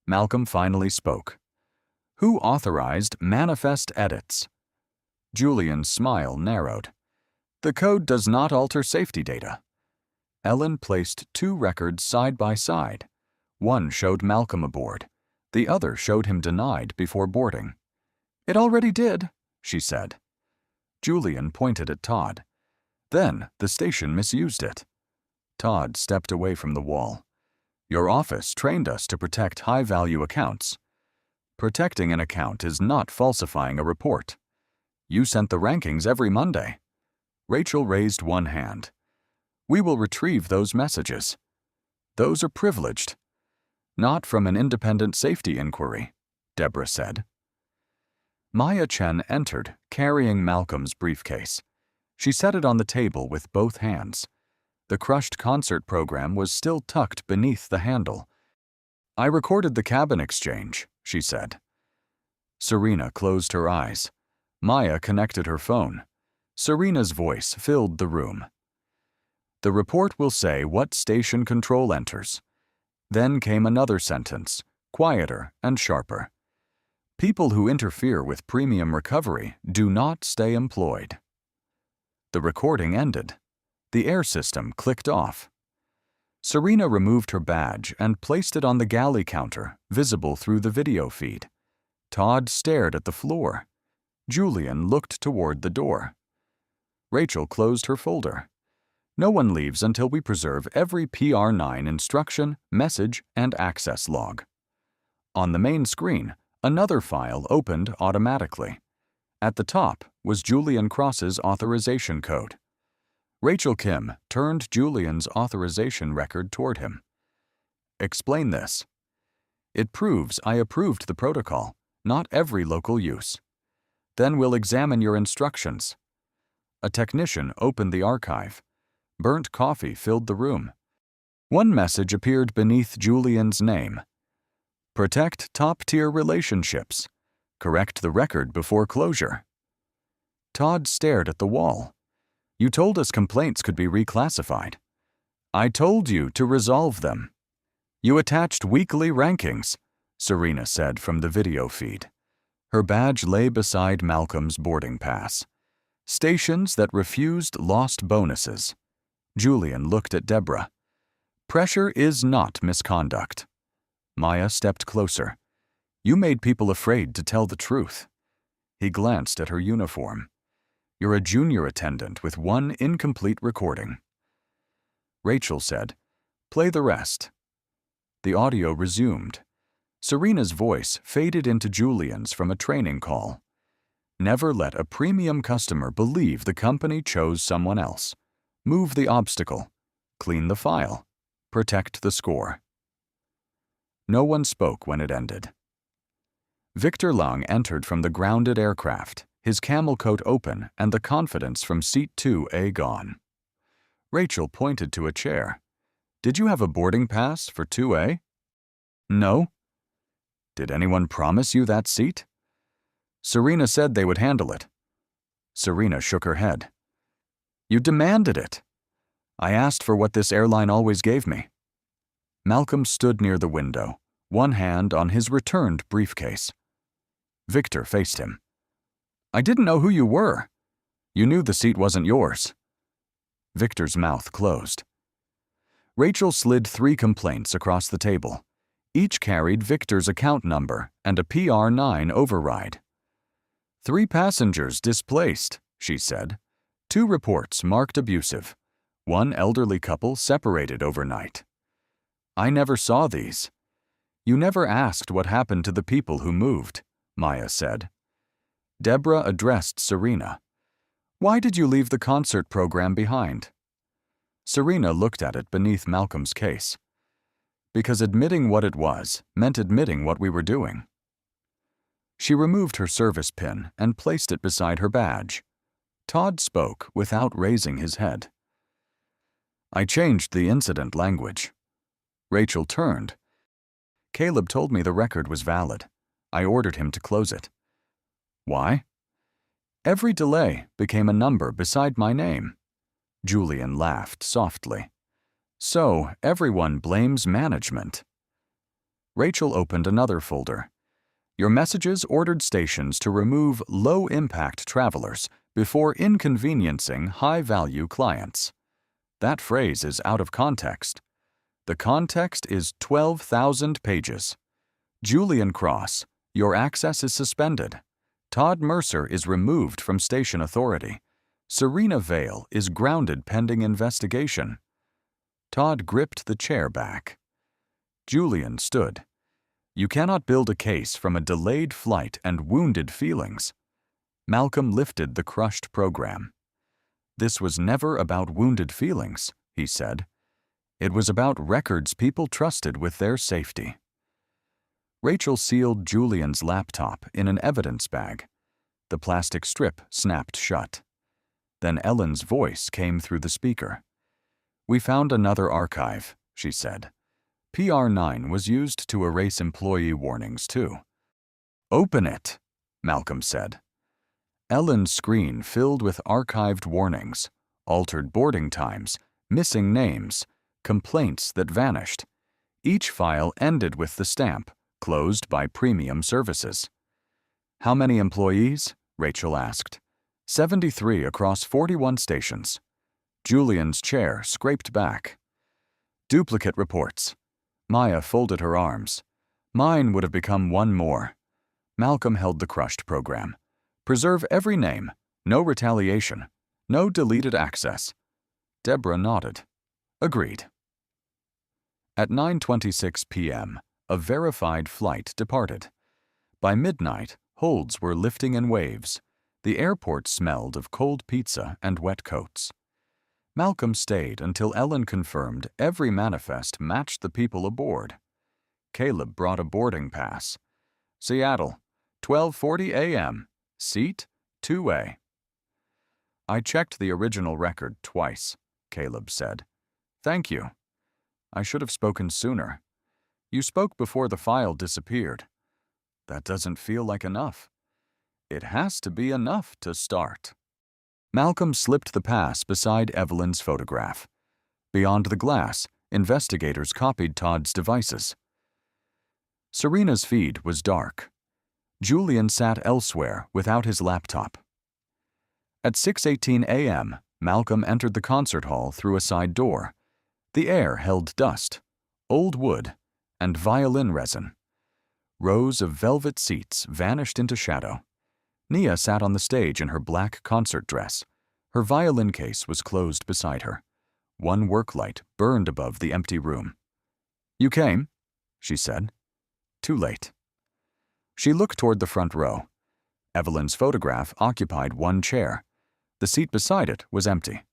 Malcolm finally spoke. "Who authorized manifest edits?" Julian's smile narrowed. "The code does not alter safety data." Ellen placed two records side by side. One showed Malcolm aboard. The other showed him denied before boarding. "It already did," she said. Julian pointed at Todd. "Then the station misused it." Todd stepped away from the wall. "Your office trained us to protect high-value accounts." "Protecting an account is not falsifying a report." "You sent the rankings every Monday." Rachel raised one hand. "We will retrieve those messages." "Those are privileged." "Not from an independent safety inquiry," Deborah said. Maya Chen entered, carrying Malcolm's briefcase. She set it on the table with both hands. The crushed concert program was still tucked beneath the handle. "I recorded the cabin exchange," she said. Serena closed her eyes. Maya connected her phone. Serena's voice filled the room. "The report will say what station control enters." Then came another sentence, quieter and sharper. "People who interfere with premium recovery do not stay employed." The recording ended. The air system clicked off. Serena removed her badge and placed it on the galley counter, visible through the video feed. Todd stared at the floor. Julian looked toward the door. Rachel closed her folder. "No one leaves until we preserve every PR9 instruction, message, and access log." On the main screen, another file opened automatically. At the top was Julian Cross's authorization code. Rachel Kim turned Julian's authorization record toward him. "Explain this." "It proves I approved the protocol, not every local use." "Then we'll examine your instructions." A technician opened the archive. Burnt coffee filled the room. One message appeared beneath Julian's name. "Protect top-tier relationships. Correct the record before closure." Todd stared at the wall. "You told us complaints could be reclassified." "I told you to resolve them." "You attached weekly rankings," Serena said from the video feed. Her badge lay beside Malcolm's boarding pass. "Stations that refused lost bonuses." Julian looked at Deborah. "Pressure is not misconduct." Maya stepped closer. "You made people afraid to tell the truth." He glanced at her uniform. "You're a junior attendant with one incomplete recording." Rachel said, "Play the rest." The audio resumed. Serena's voice faded into Julian's from a training call. "Never let a premium customer believe the company chose someone else. Move the obstacle. Clean the file. Protect the score." No one spoke when it ended. Victor Lung entered from the grounded aircraft, his camel coat open and the confidence from seat 2A gone. Rachel pointed to a chair. "Did you have a boarding pass for 2A?" "No." "Did anyone promise you that seat?" "Serena said they would handle it." Serena shook her head. "You demanded it." "I asked for what this airline always gave me." Malcolm stood near the window, one hand on his returned briefcase. Victor faced him. I didn't know who you were. You knew the seat wasn't yours. Victor's mouth closed. Rachel slid 3 complaints across the table. Each carried Victor's account number and a PR9 override. 3 passengers displaced, she said. 2 reports marked abusive. 1 elderly couple separated overnight. I never saw these. You never asked what happened to the people who moved, Maya said. Deborah addressed Serena. Why did you leave the concert program behind? Serena looked at it beneath Malcolm's case. Because admitting what it was meant admitting what we were doing. She removed her service pin and placed it beside her badge. Todd spoke without raising his head. I changed the incident language. Rachel turned. Caleb told me the record was valid. I ordered him to close it. Why? Every delay became a number beside my name. Julian laughed softly. So everyone blames management. Rachel opened another folder. Your messages ordered stations to remove low-impact travelers before inconveniencing high-value clients. That phrase is out of context. The context is 12,000 pages. Julian Cross, your access is suspended. Todd Mercer is removed from station authority. Serena Vale is grounded pending investigation. Todd gripped the chair back. Julian stood. You cannot build a case from a delayed flight and wounded feelings. Malcolm lifted the crushed program. This was never about wounded feelings, he said. It was about records people trusted with their safety. Rachel sealed Julian's laptop in an evidence bag. The plastic strip snapped shut. Then Ellen's voice came through the speaker. We found another archive, she said. PR9 was used to erase employee warnings, too. Open it, Malcolm said. Ellen's screen filled with archived warnings, altered boarding times, missing names, complaints that vanished. Each file ended with the stamp, closed by premium services. How many employees? Rachel asked. 73 across 41 stations. Julian's chair scraped back. Duplicate reports. Maya folded her arms. Mine would have become 1 more. Malcolm held the crushed program. Preserve every name. No retaliation. No deleted access. Deborah nodded. Agreed. At 9:26 p.m., a verified flight departed. By midnight, holds were lifting in waves. The airport smelled of cold pizza and wet coats. Malcolm stayed until Ellen confirmed every manifest matched the people aboard. Caleb brought a boarding pass. Seattle, 12:40 a.m. Seat 2A. I checked the original record twice, Caleb said. Thank you. I should have spoken sooner. You spoke before the file disappeared. That doesn't feel like enough. It has to be enough to start. Malcolm slipped the pass beside Evelyn's photograph. Beyond the glass, investigators copied Todd's devices. Serena's feed was dark. Julian sat elsewhere without his laptop. At 6:18 a.m., Malcolm entered the concert hall through a side door. The air held dust, old wood, and violin resin. Rows of velvet seats vanished into shadow. Nia sat on the stage in her black concert dress. Her violin case was closed beside her. One work light burned above the empty room. You came, she said. Too late. She looked toward the front row. Evelyn's photograph occupied one chair. The seat beside it was empty.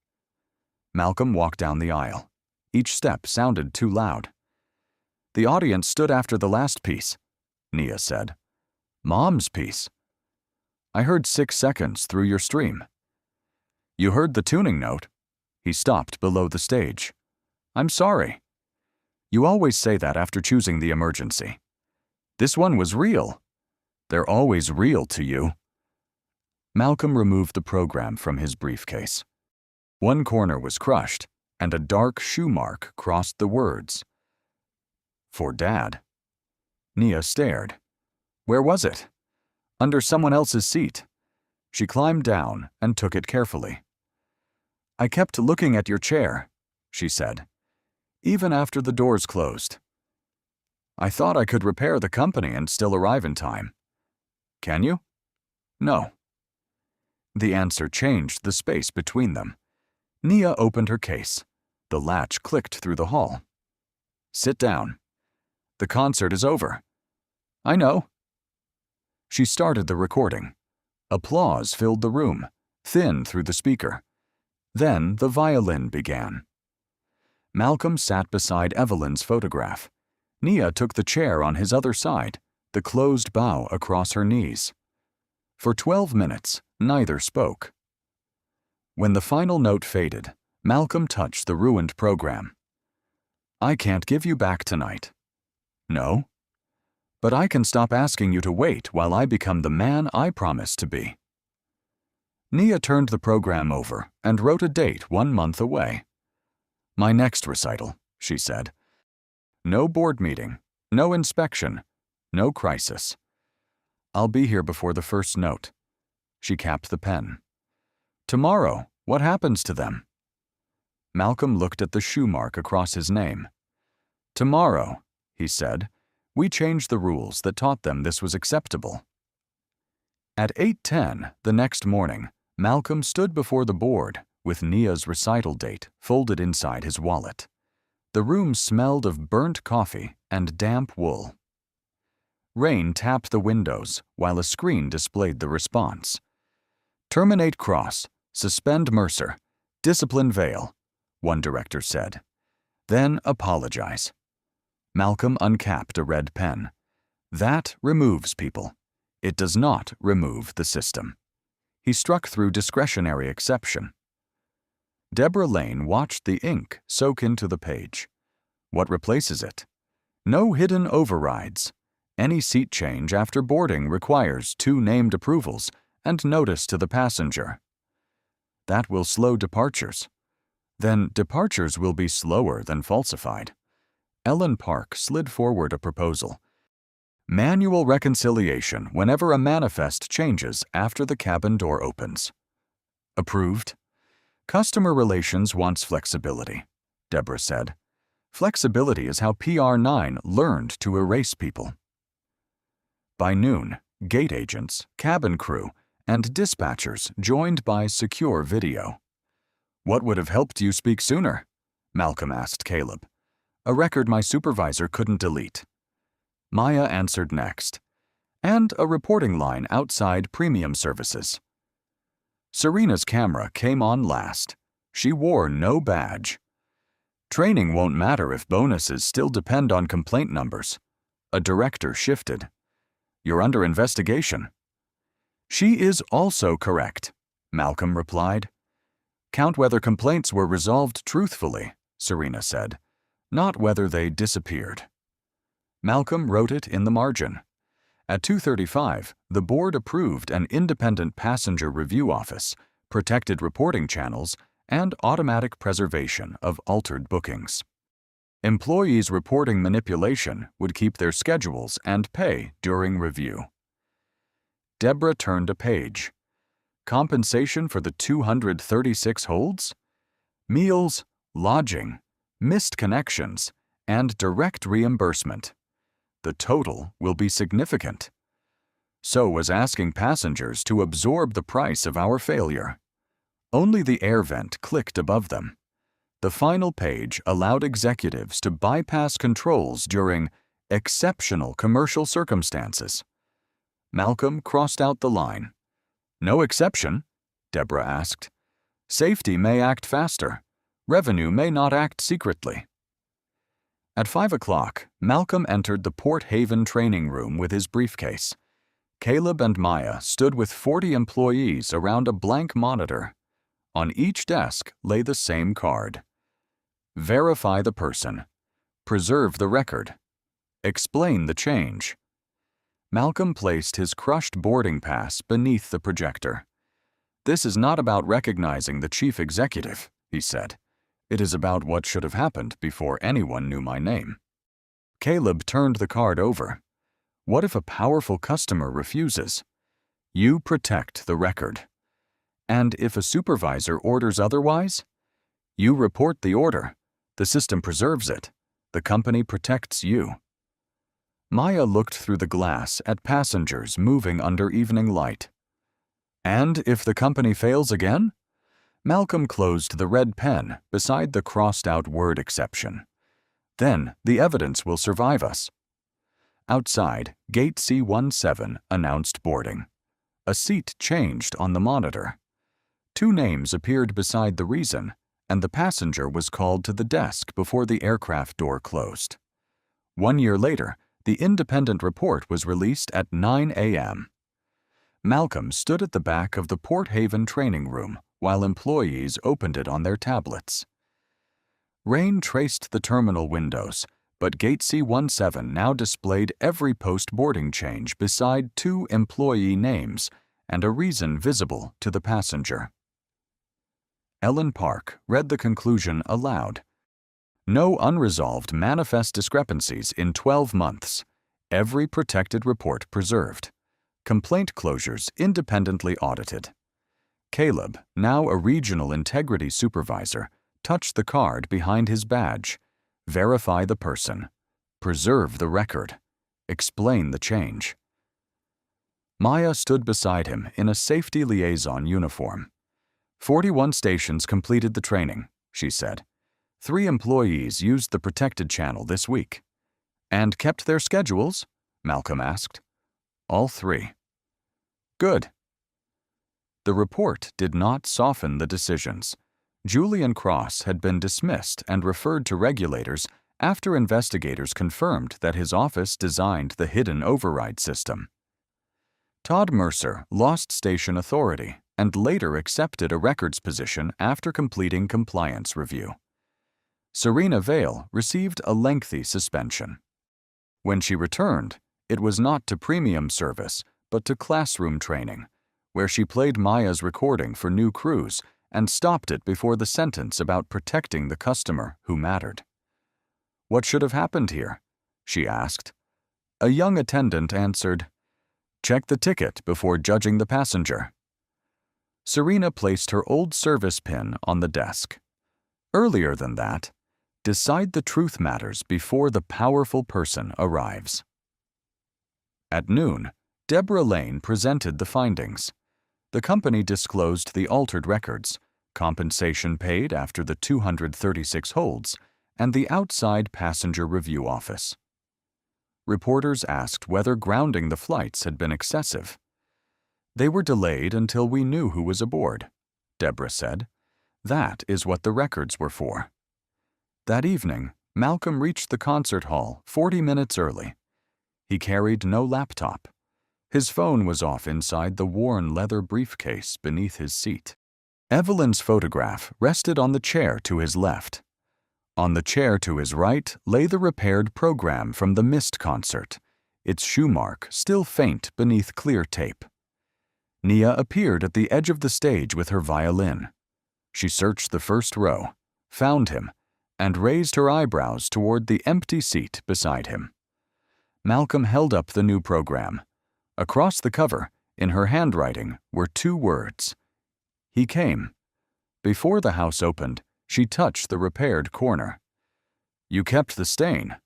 Malcolm walked down the aisle. Each step sounded too loud. The audience stood after the last piece, Nia said. Mom's piece. I heard 6 seconds through your stream. You heard the tuning note. He stopped below the stage. I'm sorry. You always say that after choosing the emergency. This one was real. They're always real to you. Malcolm removed the program from his briefcase. One corner was crushed, and a dark shoe mark crossed the words. For Dad. Nia stared. Where was it? Under someone else's seat. She climbed down and took it carefully. "I kept looking at your chair," she said, "even after the doors closed. I thought I could repair the company and still arrive in time. Can you?" "No." The answer changed the space between them. Nia opened her case. The latch clicked through the hall. "Sit down. The concert is over." "I know." She started the recording. Applause filled the room, thin through the speaker. Then the violin began. Malcolm sat beside Evelyn's photograph. Nia took the chair on his other side, the closed bow across her knees. For 12 minutes, neither spoke. When the final note faded, Malcolm touched the ruined program. "I can't give you back tonight." "No? But I can stop asking you to wait while I become the man I promised to be." Nia turned the program over and wrote a date 1 month away. "My next recital," she said. "No board meeting, no inspection, no crisis. I'll be here before the first note." She capped the pen. "Tomorrow, what happens to them?" Malcolm looked at the shoe mark across his name. "Tomorrow," he said, "we changed the rules that taught them this was acceptable." At 8:10 the next morning, Malcolm stood before the board with Nia's recital date folded inside his wallet. The room smelled of burnt coffee and damp wool. Rain tapped the windows while a screen displayed the response. "Terminate Cross, suspend Mercer, discipline Vale," one director said. "Then apologize." Malcolm uncapped a red pen. "That removes people. It does not remove the system." He struck through discretionary exception. Deborah Lane watched the ink soak into the page. What replaces it? No hidden overrides. Any seat change after boarding requires 2 named approvals and notice to the passenger. That will slow departures. Then departures will be slower than falsified. Ellen Park slid forward a proposal. Manual reconciliation whenever a manifest changes after the cabin door opens. Approved. Customer relations wants flexibility, Deborah said. Flexibility is how PR9 learned to erase people. By noon, gate agents, cabin crew, and dispatchers joined by secure video. "What would have helped you speak sooner?" Malcolm asked Caleb. "A record my supervisor couldn't delete." Maya answered next. "And a reporting line outside premium services." Serena's camera came on last. She wore no badge. "Training won't matter if bonuses still depend on complaint numbers." A director shifted. "You're under investigation." "She is also correct," Malcolm replied. "Count whether complaints were resolved truthfully," Serena said, "not whether they disappeared." Malcolm wrote it in the margin. At 2:35, the board approved an independent passenger review office, protected reporting channels, and automatic preservation of altered bookings. Employees reporting manipulation would keep their schedules and pay during review. Deborah turned a page. Compensation for the 236 holds? Meals, lodging, missed connections, and direct reimbursement. The total will be significant. So was asking passengers to absorb the price of our failure. Only the air vent clicked above them. The final page allowed executives to bypass controls during exceptional commercial circumstances. Malcolm crossed out the line. "No exception?" Deborah asked. "Safety may act faster. Revenue may not act secretly." At 5 o'clock, Malcolm entered the Port Haven training room with his briefcase. Caleb and Maya stood with 40 employees around a blank monitor. On each desk lay the same card. Verify the person. Preserve the record. Explain the change. Malcolm placed his crushed boarding pass beneath the projector. "This is not about recognizing the chief executive," he said. "It is about what should have happened before anyone knew my name." Caleb turned the card over. "What if a powerful customer refuses?" You protect the record. And if a supervisor orders otherwise, you report the order. The system preserves it. The company protects you. Maya looked through the glass at passengers moving under evening light. And if the company fails again? Malcolm closed the red pen beside the crossed-out word exception. Then the evidence will survive us. Outside, Gate C17 announced boarding. A seat changed on the monitor. 2 names appeared beside the reason, and the passenger was called to the desk before the aircraft door closed. 1 year later, the independent report was released at 9 a.m. Malcolm stood at the back of the Port Haven training room while employees opened it on their tablets. Rain traced the terminal windows, but Gate C17 now displayed every post-boarding change beside 2 employee names and a reason visible to the passenger. Ellen Park read the conclusion aloud. No unresolved manifest discrepancies in 12 months. Every protected report preserved. Complaint closures independently audited. Caleb, now a regional integrity supervisor, touched the card behind his badge. Verify the person. Preserve the record. Explain the change. Maya stood beside him in a safety liaison uniform. 41 stations completed the training, she said. 3 employees used the protected channel this week. And kept their schedules? Malcolm asked. All 3. Good. The report did not soften the decisions. Julian Cross had been dismissed and referred to regulators after investigators confirmed that his office designed the hidden override system. Todd Mercer lost station authority and later accepted a records position after completing compliance review. Serena Vale received a lengthy suspension. When she returned, it was not to premium service, but to classroom training, where she played Maya's recording for new crews and stopped it before the sentence about protecting the customer who mattered. What should have happened here? She asked. A young attendant answered, Check the ticket before judging the passenger. Serena placed her old service pin on the desk. Earlier than that, decide the truth matters before the powerful person arrives. At noon, Deborah Lane presented the findings. The company disclosed the altered records, compensation paid after the 236 holds, and the outside passenger review office. Reporters asked whether grounding the flights had been excessive. They were delayed until we knew who was aboard, Deborah said. That is what the records were for. That evening, Malcolm reached the concert hall 40 minutes early. He carried no laptop. His phone was off inside the worn leather briefcase beneath his seat. Evelyn's photograph rested on the chair to his left. On the chair to his right lay the repaired program from the Mist concert, its shoe mark still faint beneath clear tape. Nia appeared at the edge of the stage with her violin. She searched the first row, found him, and raised her eyebrows toward the empty seat beside him. Malcolm held up the new program. Across the cover, in her handwriting, were 2 words. He came. Before the house opened, she touched the repaired corner. You kept the stain.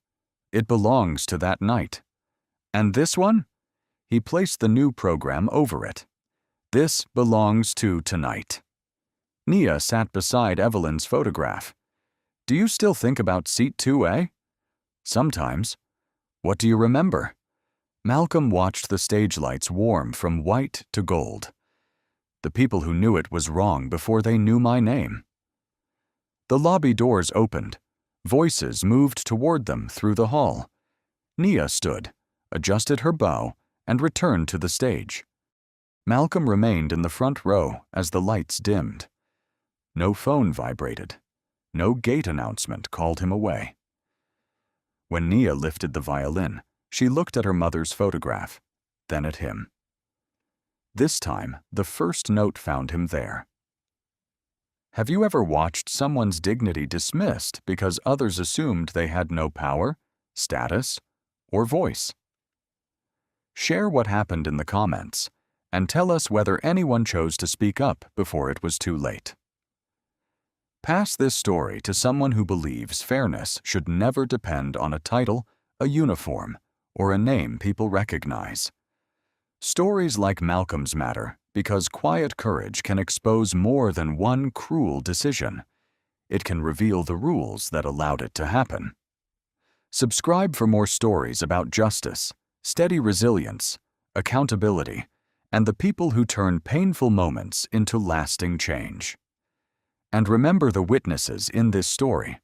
It belongs to that night. And this one? He placed the new program over it. This belongs to tonight. Nia sat beside Evelyn's photograph. Do you still think about seat 2A? Sometimes. What do you remember? Malcolm watched the stage lights warm from white to gold. The people who knew it was wrong before they knew my name. The lobby doors opened. Voices moved toward them through the hall. Nia stood, adjusted her bow, and returned to the stage. Malcolm remained in the front row as the lights dimmed. No phone vibrated. No gate announcement called him away. When Nia lifted the violin, she looked at her mother's photograph, then at him. This time, the first note found him there. Have you ever watched someone's dignity dismissed because others assumed they had no power, status, or voice? Share what happened in the comments, and tell us whether anyone chose to speak up before it was too late. Pass this story to someone who believes fairness should never depend on a title, a uniform, or a name people recognize. Stories like Malcolm's matter because quiet courage can expose more than one cruel decision. It can reveal the rules that allowed it to happen. Subscribe for more stories about justice, steady resilience, accountability, and the people who turn painful moments into lasting change. And remember the witnesses in this story.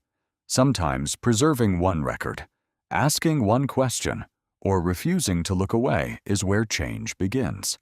Sometimes preserving one record, asking one question, or refusing to look away is where change begins.